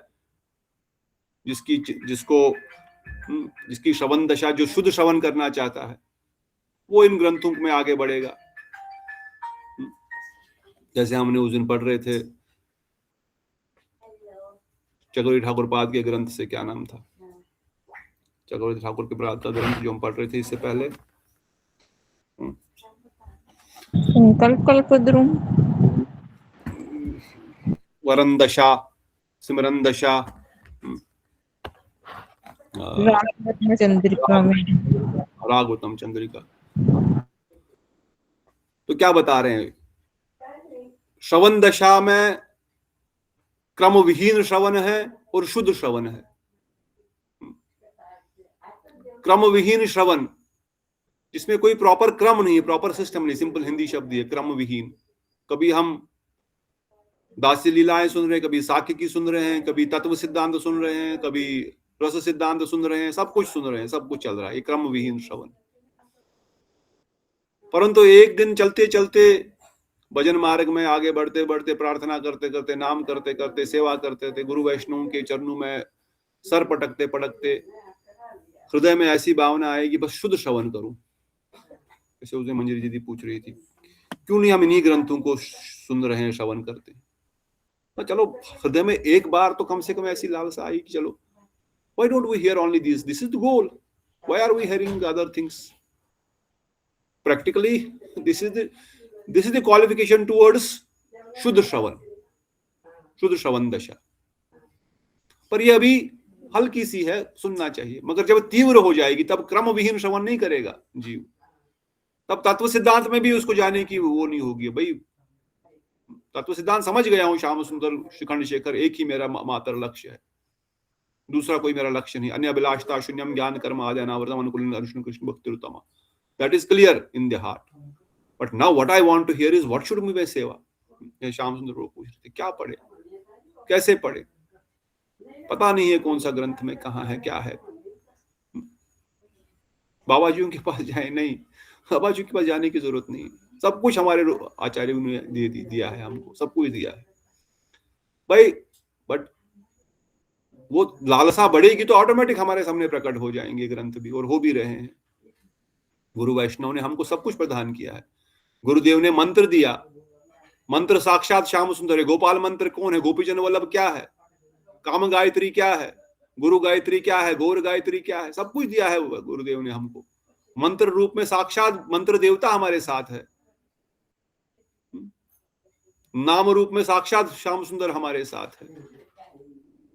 जिसकी श्रवण दशा, जो शुद्ध श्रवण करना चाहता है, वो इन ग्रंथों में आगे बढ़ेगा। जैसे हमने उस दिन पढ़ रहे थे चकोरी ठाकुर पाद के ग्रंथ से, क्या नाम था, चकोरी ठाकुर के पाद का ग्रंथ जो हम पढ़ रहे थे इससे पहले, संकल्प कल्पद्रुम, वरन दशा, सिमरन दशा, रागवतम चंद्रिका। तो क्या बता रहे हैं, श्रवण दशा में क्रम विहीन श्रवण है और शुद्ध श्रवण है। क्रम विहीन श्रवण, जिसमें कोई प्रॉपर क्रम नहीं है, प्रॉपर सिस्टम नहीं, सिंपल हिंदी शब्द है क्रम विहीन। कभी हम दास्य लीलाएं सुन रहे हैं, कभी साख्य की सुन रहे हैं, कभी तत्व सिद्धांत सुन रहे हैं, कभी रस सिद्धांत सुन रहे हैं, सब कुछ सुन रहे हैं, सब कुछ चल रहा है, ये क्रम विहीन श्रवण। परंतु एक दिन चलते चलते भजन मार्ग में आगे बढ़ते बढ़ते, प्रार्थना करते करते, नाम करते करते, सेवा करते थे, गुरु वैष्णव के चरणों में सर पटकते पटकते हृदय में ऐसी भावना आएगी बस शुद्ध श्रवण करूं। जैसे उसे मंजरी दीदी पूछ रही थी, क्यों नहीं हम इन्हीं ग्रंथों को सुन रहे हैं, श्रवण करते हैं। तो चलो हृदय में एक बार तो कम से कम ऐसी लालसा आई कि चलो, why don't we hear only this is the goal, why are we hearing other things? Practically this is the qualification towards शुद्ध श्रवण दशा। पर ये अभी हल्की सी है, सुनना चाहिए, मगर जब तीव्र हो जाएगी तब क्रम विहीन श्रवण नहीं करेगा जीव, तब तत्व सिद्धांत में भी उसको जाने की वो नहीं होगी। भाई तत्व सिद्धांत समझ गया हूं, श्याम सुंदर श्रीखंड शेखर एक ही मेरा मात्र लक्ष्य है, दूसरा कोई मेरा लक्ष्य नहीं, अन्य अभिलाषता शून्यम ज्ञान कर्म आदि अनावृतम अनुकूल अर्जुन कृष्ण भक्ति उत्तम, that is clear in the heart. But now what I want to hear is what should me seva. Shyam सुंदर वो पूछ रहे थे क्या पढ़े, कैसे पढ़े, पता नहीं है कौन सा ग्रंथ में कहाँ है क्या है। बाबा जी के पास जाए, नहीं, बाबा जी के पास जाने की जरूरत नहीं, सब कुछ हमारे आचार्यों ने दिया है हमको, सब कुछ दिया है भाई। बट वो लालसा बढ़ेगी तो ऑटोमेटिक हमारे सामने प्रकट हो जाएंगे ग्रंथ भी, और हो भी रहे हैं। गुरु वैष्णव ने हमको सब कुछ प्रदान किया है। गुरुदेव ने मंत्र दिया, मंत्र साक्षात श्याम सुंदर है। गोपाल मंत्र कौन है, गोपीजन वल्लभ क्या है, काम गायत्री क्या है, गुरु गायत्री क्या है, गौर गायत्री क्या है, सब कुछ दिया है गुरुदेव ने हमको। मंत्र रूप में साक्षात मंत्र देवता हमारे साथ है, नाम रूप में साक्षात श्याम सुंदर हमारे साथ है,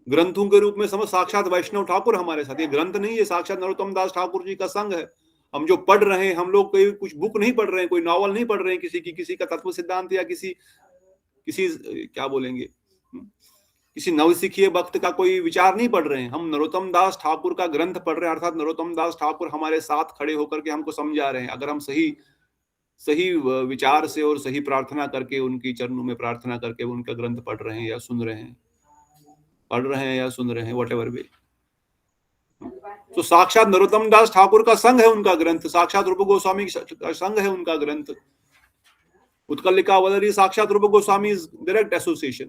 ग्रंथों के रूप में समझ साक्षात वैष्णव ठाकुर हमारे साथ। ये ग्रंथ नहीं है, साक्षात नरोत्तम दास ठाकुर जी का संग है। हम जो पढ़ रहे हैं, हम लोग कोई कुछ बुक नहीं पढ़ रहे हैं, कोई नॉवल नहीं पढ़ रहे हैं किसी का तत्व सिद्धांत या किसी क्या बोलेंगे, किसी नवसिखिए भक्त का कोई विचार नहीं पढ़ रहे हैं। हम नरोत्तम दास ठाकुर का ग्रंथ पढ़ रहे हैं, अर्थात नरोत्तम दास ठाकुर हमारे साथ खड़े होकर के हमको समझा रहे हैं। अगर हम सही विचार से और सही प्रार्थना करके, उनकी चरणों में प्रार्थना करके उनका ग्रंथ पढ़ रहे हैं या सुन रहे हैं, व्हाटएवर वे, तो साक्षात नरोत्तम दास ठाकुर का संग है उनका ग्रंथ, साक्षात रूप गोस्वामी का संग है उनका ग्रंथ। उत्कलिका वलरी साक्षात रूप गोस्वामी इज डायरेक्ट एसोसिएशन,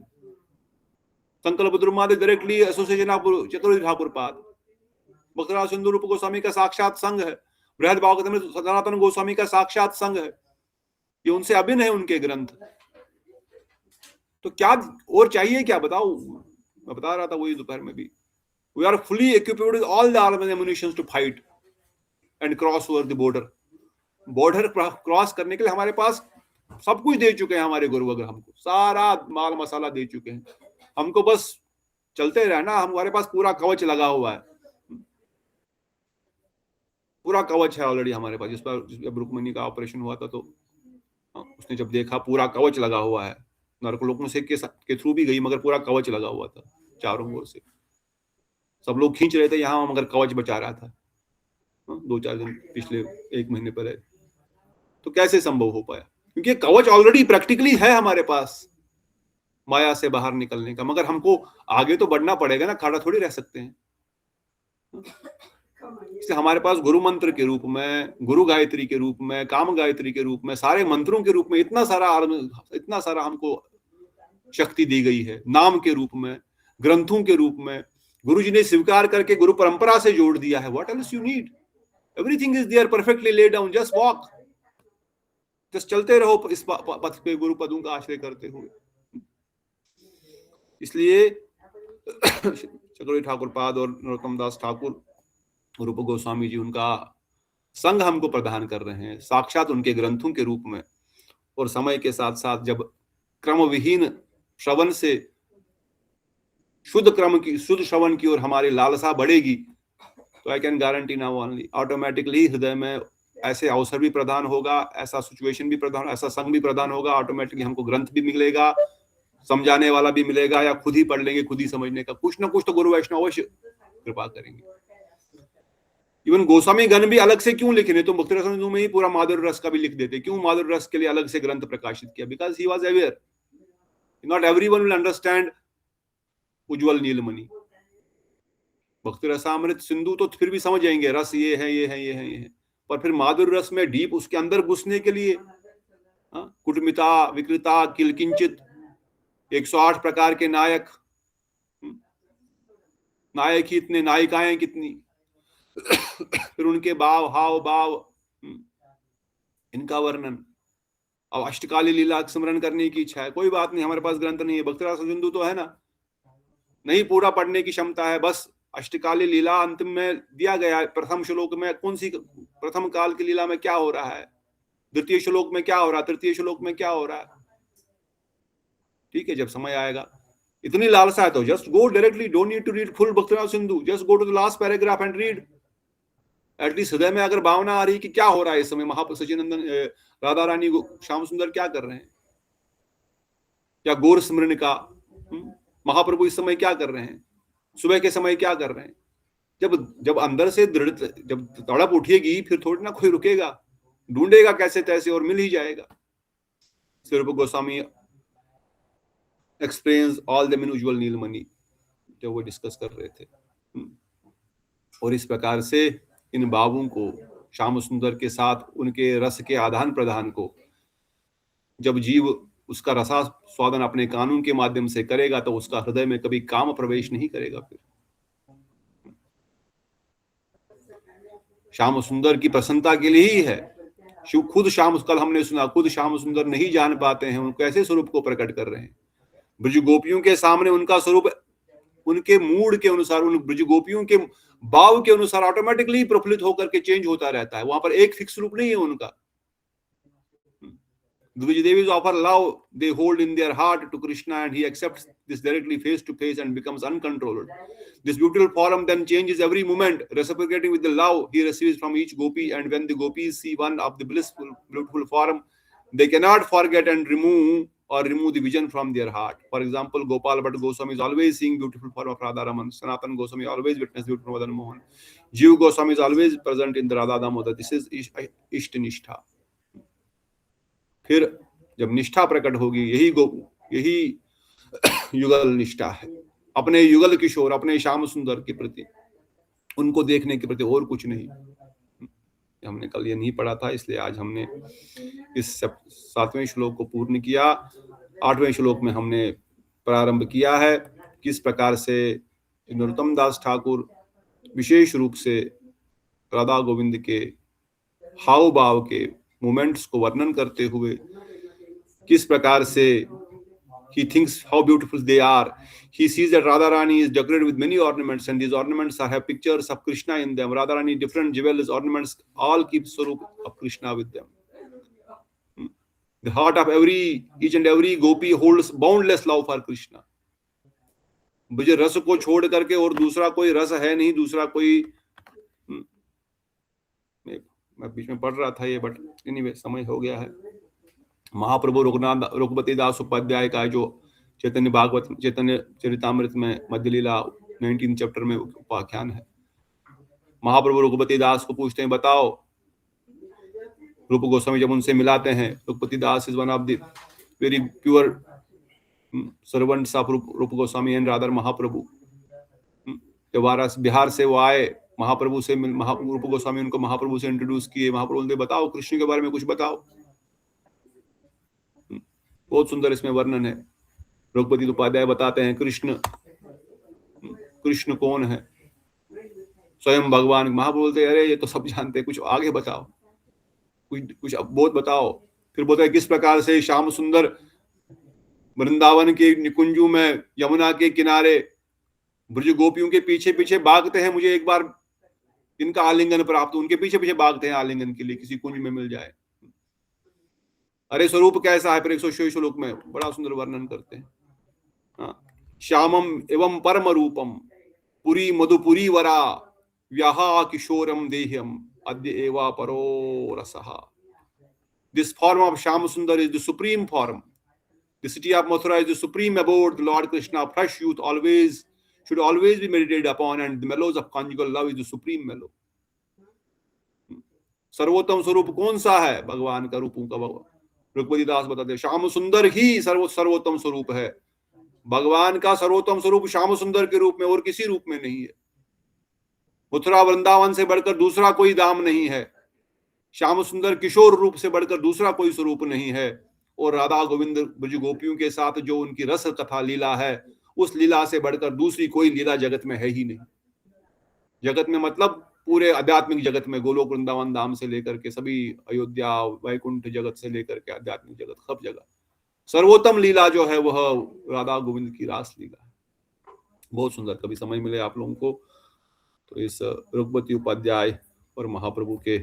संकल्प द्रुमादि डायरेक्टली एसोसिएशन ऑफ चतुर्थ ठाकुर पाद। भक्तराज सिंधु रूप गोस्वामी का साक्षात संग है, बृहद भागवत में सनातन गोस्वामी का साक्षात संग है, ये उनसे अभिन्न है उनके ग्रंथ। तो क्या और चाहिए, क्या बताओ। मैं बता रहा था वही दोपहर में भी, we are fully equipped with all the arms and ammunitions to fight and cross over the border cross करने के लिए हमारे पास सब कुछ दे चुके हैं हमारे गुरु, अगर हमको सारा माल मसाला दे चुके हैं, हमको बस चलते रहना। हमारे पास पूरा कवच लगा हुआ है, पूरा कवच है ऑलरेडी हमारे पास। जिस पर रुक्मिणी का ऑपरेशन हुआ था तो उसने जब देखा पूरा कवच लगा हुआ है, नरकलोक से के थ्रू भी गई मगर पूरा कवच लगा हुआ था चारों ओर से। सब लोग खींच रहे थे यहाँ, मगर कवच बचा रहा था। 2-4 दिन पिछले 1 महीने पहले तो कैसे संभव हो पाया, क्योंकि कवच ऑलरेडी प्रैक्टिकली है हमारे पास माया से बाहर निकलने का। मगर हमको आगे तो बढ़ना पड़ेगा ना, खड़ा थोड़ी रह सकते हैं। इसलिए हमारे पास गुरु मंत्र के रूप में, गुरु गायत्री के रूप में, काम गायत्री के रूप में, सारे मंत्रों के रूप में इतना सारा हमको शक्ति दी गई है। नाम के रूप में, ग्रंथों के रूप में गुरु जी ने स्वीकार करके गुरु परंपरा से जोड़ दिया है। What else you need, everything is there perfectly laid down, just walk, just चलते रहो इस पथ पे गुरु पदों का आश्रय करते हुए। इसलिए चक्रवर्ती ठाकुर पाद और नरोत्तम दास ठाकुर रूप गोस्वामी जी उनका संग हमको प्रदान कर रहे हैं, साक्षात उनके ग्रंथों के रूप में। और समय के साथ साथ जब क्रम विहीन श्रवण से शुद्ध श्रवण की ओर हमारी लालसा बढ़ेगी, तो I can guarantee now only automatically हृदय में ऐसे अवसर भी प्रदान होगा, ऐसा सिचुएशन भी प्रदान, ऐसा संग भी प्रदान होगा। ऑटोमेटिकली हमको ग्रंथ भी मिलेगा, समझाने वाला भी मिलेगा, या खुद ही पढ़ लेंगे, खुद ही समझने का कुछ ना कुछ तो गुरु वैष्णव अवश्य कृपा करेंगे। इवन गोस्वामी गण भी अलग से क्यों लिखे, नहीं तो मुक्ति रस में ही पूरा माधुर्य रस का भी लिख देते। क्यों माधुर्य रस के लिए अलग से ग्रंथ प्रकाशित किया? Because he was aware not everyone will understand Ujjwal Nilamani. Bhakti Rasamrita Sindhu तो फिर भी समझ जाएंगे, रस ये है, ये है, ये है, ये है। पर फिर माधुर्य रस में डीप उसके अंदर घुसने के लिए कुटमिता, विकृता, किलकिंचित, 108 प्रकार के नायक, नायक ही इतने, नायिकाएं कितनी, फिर उनके भाव, हाव भाव, इनका वर्णन, अब अष्टकाली लीला स्मरण करने की इच्छा है, कोई बात नहीं, हमारे पास ग्रंथ नहीं है, भक्ति रस सिंधु तो है ना, नहीं पूरा पढ़ने की क्षमता है, बस अष्टकाली लीला अंतिम में दिया गया है, प्रथम श्लोक में कौन सी प्रथम काल की लीला में क्या हो रहा है, द्वितीय श्लोक में क्या हो रहा है, तृतीय श्लोक में क्या हो रहा है। ठीक है, जब समय आएगा, इतनी लालसा है तो just go directly, don't need to read full Bhakti Rasa Sindhu, just go to the last paragraph and read. At least हृदय में अगर भावना आ रही कि क्या हो रहा है इस समय, सचिनंदन राधा रानी श्याम सुंदर क्या कर रहे हैं, या गौर स्मरण का महाप्रभु इस समय क्या कर रहे हैं, सुबह के समय क्या कर रहे हैं, जब अंदर से दृढ़, जब तड़प उठेगी फिर थोड़ी ना कोई रुकेगा, ढूंढेगा कैसे तैसे और मिल ही जाएगा। Shri Rup Goswami explains all the mutual Nilamani, जो वो डिस्कस कर रहे थे। और इस प्रकार से इन भावों को श्याम सुंदर के साथ उनके रस के आदान प्रदान को जब जीव उसका रसा स्वादन अपने कानून के माध्यम से करेगा तो उसका हृदय में कभी काम प्रवेश नहीं करेगा। फिर श्याम सुंदर की प्रसन्नता के लिए ही है, खुद श्याम, कल हमने सुना, खुद श्याम सुंदर नहीं जान पाते हैं उनको ऐसे स्वरूप को प्रकट कर रहे हैं। ब्रज गोपियों के सामने उनका स्वरूप उनके मूड के अनुसार, उन ब्रज गोपियों के भाव के अनुसार ऑटोमेटिकली प्रफुल्लित होकर के चेंज होता रहता है, वहां पर एक फिक्स रूप नहीं है उनका। Which Devis offer love they hold in their heart to Krishna, and he accepts this directly face to face and becomes uncontrolled. This beautiful form then changes every moment, reciprocating with the love he receives from each gopi, and when the gopis see one of the blissful, beautiful form, they cannot forget and remove the vision from their heart. For example, Gopal Bhatt Goswami is always seeing beautiful form of Radha Raman. Sanatan Goswami always witness beautiful Madan Mohan. Jiva Goswami is always present in the Radha Damodar. This is Ishtanishtha. फिर जब निष्ठा प्रकट होगी, यही युगल निष्ठा है, अपने युगल किशोर, अपने श्याम सुंदर के प्रति, उनको देखने के प्रति, और कुछ नहीं। हमने कल ये नहीं पढ़ा था, इसलिए आज हमने इस 7वें श्लोक को पूर्ण किया। 8वें श्लोक में हमने प्रारंभ किया है किस प्रकार से नरोत्तम दास ठाकुर विशेष रूप से राधा गोविंद के हाव भाव के मोमेंट्स को वर्णन करते हुए किस प्रकार से he thinks how beautiful they are. He sees that Radharani is decorated with many ornaments, and these ornaments have pictures of Krishna in them. Radharani, different jewels, ornaments, all keep Swarup of Krishna with them. The heart of each and every gopi holds boundless love for Krishna. मुझे रस को छोड़ करके और दूसरा कोई रस है नहीं, दूसरा कोई, मैं बीच में पढ़ रहा था ये, बट एनीवे समय हो गया है। महाप्रभु रघुपति दास उपाध्याय का जो चैतन्य चरितामृत में मध्य लीला 19 चैप्टर में उपाख्यान है। महाप्रभु रघुपति दास को पूछते हैं, बताओ, रूप गोस्वामी जब उनसे मिलाते हैं, Raghupati Das is one of the very pure servants of Rup Goswami and rather महाप्रभु। जब बिहार से वो आए, महाप्रभु से रूप गोस्वामी उनको महाप्रभु से इंट्रोड्यूस किए। महाप्रभु ने बताओ कृष्ण के बारे में कुछ बताओ। बहुत सुंदर इसमें वर्णन है। रघुपति उपाध्याय बताते हैं कृष्ण कौन है, स्वयं भगवान। महाप्रभु बोलते अरे ये तो सब जानते हैं, कुछ आगे बताओ, कुछ बहुत बताओ। फिर बोलते हैं किस प्रकार से श्याम सुंदर वृंदावन के निकुंजू में यमुना के किनारे ब्रज गोपियों के पीछे पीछे भागते हैं, मुझे एक बार इनका आलिंगन प्राप्त, उनके पीछे पीछे भागते हैं आलिंगन के लिए, किसी कुंज में मिल जाए। अरे स्वरूप कैसा है, फिर 106 श्लोक में बड़ा सुंदर वर्णन करते हैं। श्यामम एवं परम रूपम पुरी मधुपुरी वरा व्याहा किशोरम देह्यम अद्य एवा परो रसः। This form of Shyam Sundar is the supreme form. The city of Mathura is the supreme abode. The Lord Krishna, fresh youth, should always be meditated upon, and the mellows of conjugal love is the supreme mellow. सर्वोत्तम स्वरूप कौन सा है? भगवान का रूपों का रघुपति दास बताते हैं श्याम सुंदर ही सर्वोत्तम स्वरूप है। भगवान का सर्वोत्तम स्वरूप श्याम सुंदर के रूप में और किसी रूप में नहीं है। मथुरा वृंदावन से बढ़कर दूसरा कोई धाम नहीं है। श्याम सुंदर किशोर रूप से बढ़कर दूसरा कोई स्वरूप नहीं है। और राधा गोविंद ब्रज गोपियों के साथ जो उनकी रस कथा लीला है, उस लीला से बढ़कर दूसरी कोई लीला जगत में है ही नहीं। जगत में मतलब पूरे आध्यात्मिक जगत में, गोलोक वृंदावन धाम से लेकर के सभी अयोध्या वैकुंठ जगत से लेकर के आध्यात्मिक जगत, सब जगह सर्वोत्तम लीला जो है वह राधा गोविंद की रास लीला है। बहुत सुंदर। कभी समय मिले आप लोगों को तो इस रघुपति उपाध्याय और महाप्रभु के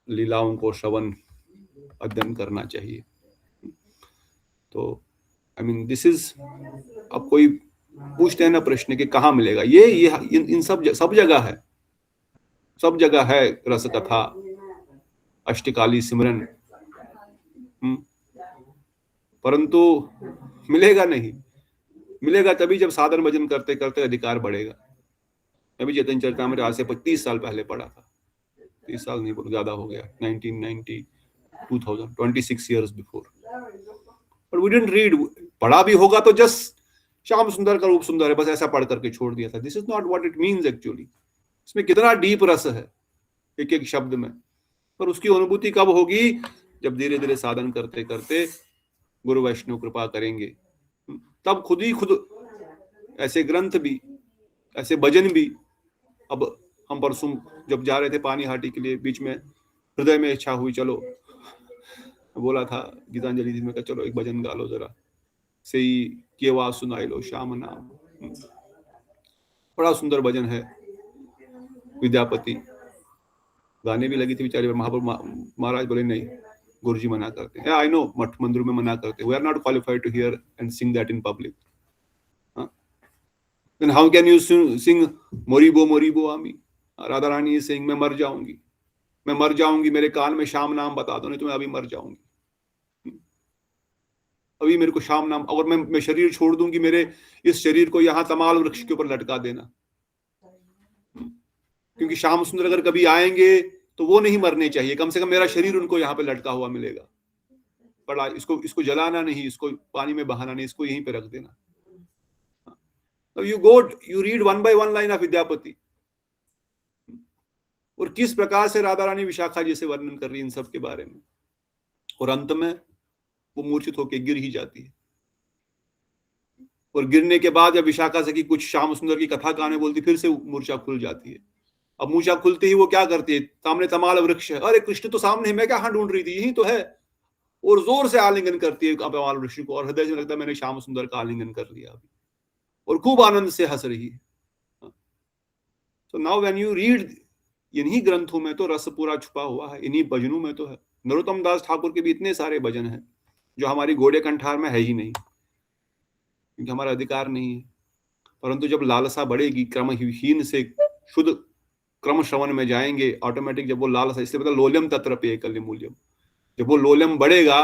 लीलाओं को श्रवण अध्ययन करना चाहिए। तो आई मीन दिस इज, अब कोई पूछते हैं ना प्रश्न कि कहाँ मिलेगा ये इन सब जगह है, सब जगह है रस कथा, अष्टकाली सिमरन, परंतु मिलेगा नहीं। मिलेगा तभी जब साधन भजन करते करते अधिकार बढ़ेगा। मैं भी चैतन्य चरितामृत आज से 30 साल पहले पढ़ा था, 30 साल नहीं, बहुत ज्यादा हो गया, 1990 2000 26 years before, but we didn't read। पढ़ा भी होगा तो जस्ट श्याम सुंदर का रूप सुंदर है बस ऐसा पढ़ करके छोड़ दिया था। This is not what it means actually. इसमें कितना डीप रस है एक एक शब्द में, पर उसकी अनुभूति कब होगी? जब धीरे धीरे साधन करते करते गुरु वैष्णव कृपा करेंगे, तब खुद ही खुद ऐसे ग्रंथ भी, ऐसे भजन भी। अब हम परसों जब जा रहे थे पानी हाटी के लिए, बीच में हृदय में इच्छा हुई, चलो बोला था गीतांजलि जी में, चलो एक भजन गा लो जरा, सही केवा सुनाई लो श्याम नाम। बड़ा सुंदर भजन है, विद्यापति। गाने भी लगी थी बेचारी, महाप्रभु महाराज बोले नहीं, गुरुजी मना करते हैं। आई नो मठ मंदिर में मना करते हैं, we are not qualified to hear and sing that in public. Then how can you sing मोरीबो मोरीबो आमी? राधा रानी सिंह, मैं मर जाऊंगी, मैं मर जाऊंगी, मेरे कान में श्याम नाम बता दो, नहीं तो मैं अभी मर जाऊंगी, अभी मेरे को श्याम नाम। अगर मैं शरीर छोड़ दूंगी, मेरे इस शरीर को यहाँ तमाल वृक्ष के ऊपर लटका देना, क्योंकि श्याम सुंदर अगर कभी आएंगे तो वो नहीं मरने चाहिए, कम से कम मेरा शरीर उनको यहाँ पे लटका हुआ मिलेगा। बड़ा इसको जलाना नहीं, इसको पानी में बहाना नहीं, इसको यहीं पे रख देना। You read one by one line of Vidyapati, और किस प्रकार से राधा रानी विशाखा जी से वर्णन कर रही है इन सब के बारे में, और अंत में वो मूर्छित होकर गिर ही जाती है। और गिरने के बाद जब विशाखा से की कुछ श्याम सुंदर की कथा कहने बोलती, फिर से मूर्छा खुल जाती है। अब मूर्छा खुलते ही वो क्या करती है? सामने तमाल वृक्ष है, अरे कृष्ण तो सामने है, मैं क्या ढूंढ रही थी, यही तो है, और जोर से आलिंगन करती है तमाल वृक्ष को, और हृदय से लगता है मैंने श्याम सुंदर का आलिंगन कर लिया अभी, और खूब आनंद से हंस रही है। So now when you read, इन्हीं ग्रंथों में तो रस पूरा छुपा हुआ है, इन्हीं भजनों में तो है। नरोत्तम दास ठाकुर के भी इतने सारे भजन हैं जो हमारी घोड़े कंठार में है ही नहीं, क्योंकि हमारा अधिकार नहीं है। परंतु जब लालसा बढ़ेगी, क्रमहीन से शुद्ध क्रम श्रवण में जाएंगे, ऑटोमेटिक जब वो लालसा, इसलिए पता लोल्यम तत्र पेयकल्य मूल्यम, जब वो लोल्यम बढ़ेगा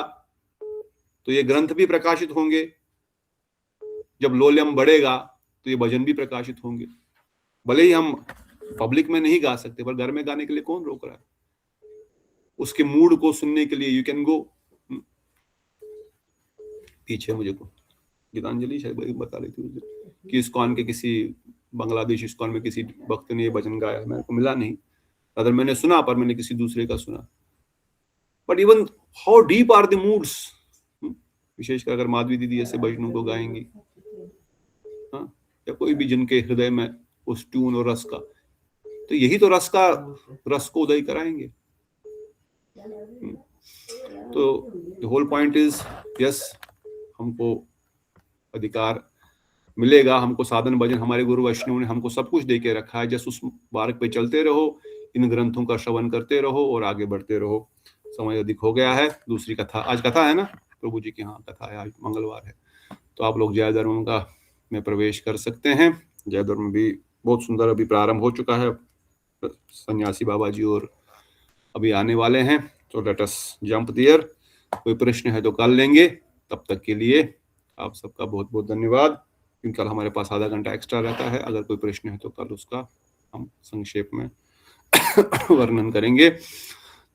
तो ये ग्रंथ भी प्रकाशित होंगे, जब लोल्यम बढ़ेगा तो ये भजन भी प्रकाशित होंगे। भले ही हम पब्लिक में नहीं गा सकते, पर घर में गाने के लिए कौन रोक रहा है? उसके मूड को सुनने के लिए यू कैन गो। पीछे मुझे को गीतांजलि शायद बता रही थी कि इस्कॉन के किसी बांग्लादेश इस्कॉन में किसी भक्त ने ये भजन गाया, मेरे को मिला नहीं, अगर मैंने सुना, पर मैंने किसी दूसरे का सुना। But even how deep are the moods, विशेषकर अगर माधवी दीदी ऐसे भजनों को गाएंगी, या कोई भी जिनके हृदय में उस ट्यून और रस का, तो यही तो रस को उदय कराएंगे। तो the whole point is, yes, हमको अधिकार मिलेगा, हमको साधन भजन, हमारे गुरु वैष्णव ने हमको सब कुछ दे के रखा है। जस्ट उस मार्ग पे चलते रहो, इन ग्रंथों का श्रवण करते रहो और आगे बढ़ते रहो। समय अधिक हो गया है। दूसरी कथा, आज कथा है ना प्रभु जी की? हाँ कथा है, आज मंगलवार है, तो आप लोग जय धर्म का में प्रवेश कर सकते हैं। जय धर्म भी बहुत सुंदर अभी प्रारंभ हो चुका है, सन्यासी बाबा जी और अभी आने वाले हैं, तो लेट अस जंप देयर। कोई प्रश्न है तो कर लेंगे, तब तक के लिए आप सबका बहुत बहुत धन्यवाद। क्योंकि कल हमारे पास आधा घंटा एक्स्ट्रा रहता है, अगर कोई प्रश्न है तो कल उसका हम संक्षेप में वर्णन करेंगे।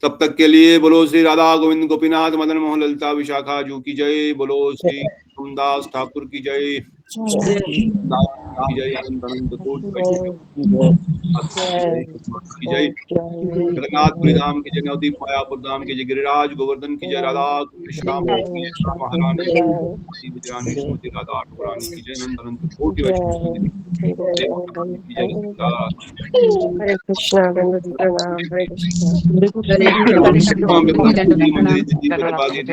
तब तक के लिए बोलो श्री राधा गोविंद गोपीनाथ मदन मोहन ललिता विशाखा जू की जय, बोलो श्री रामदास ठाकुर की जय। जय अनंत अनंत कोटि वैष्णव की जय। जगन्नाथपुरी धाम की जय, नवदीप मायापुर धाम की जय, गिरिराज गोवर्धन की जय, राधा श्याम महारानी विजयानी श्रीमती राधा ठाकुरानी की जय, अनंत अनंत कोटि वैष्णव की जय। हरे कृष्णा दंडवत प्रणाम। हरे कृष्णा।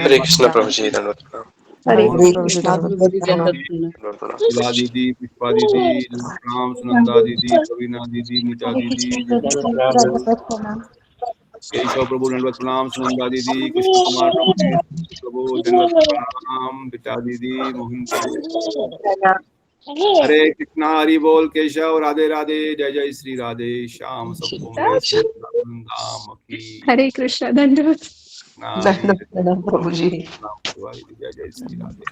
हरे कृष्ण प्रभु जी, दंडवत प्रणाम। हरे कृष्णा शिला दीदी, पुष्पा दीदी, प्रणाम, सुनंदा दीदी, कविना दीदी, नीता दीदी, केशव प्रभु दंडवत प्रणाम, सुनंदा दीदी, कृष्ण कुमार प्रभु दंडवत प्रणाम, बिटा दीदी, मोहन प्रभु। हरे कृष्णा, हरि बोल, केशव, राधे राधे, जय जय श्री राधे श्याम, सबको मिले धाम की। हरे कृष्णा दंडवत प्रभु जी। जय जय श्री राधे।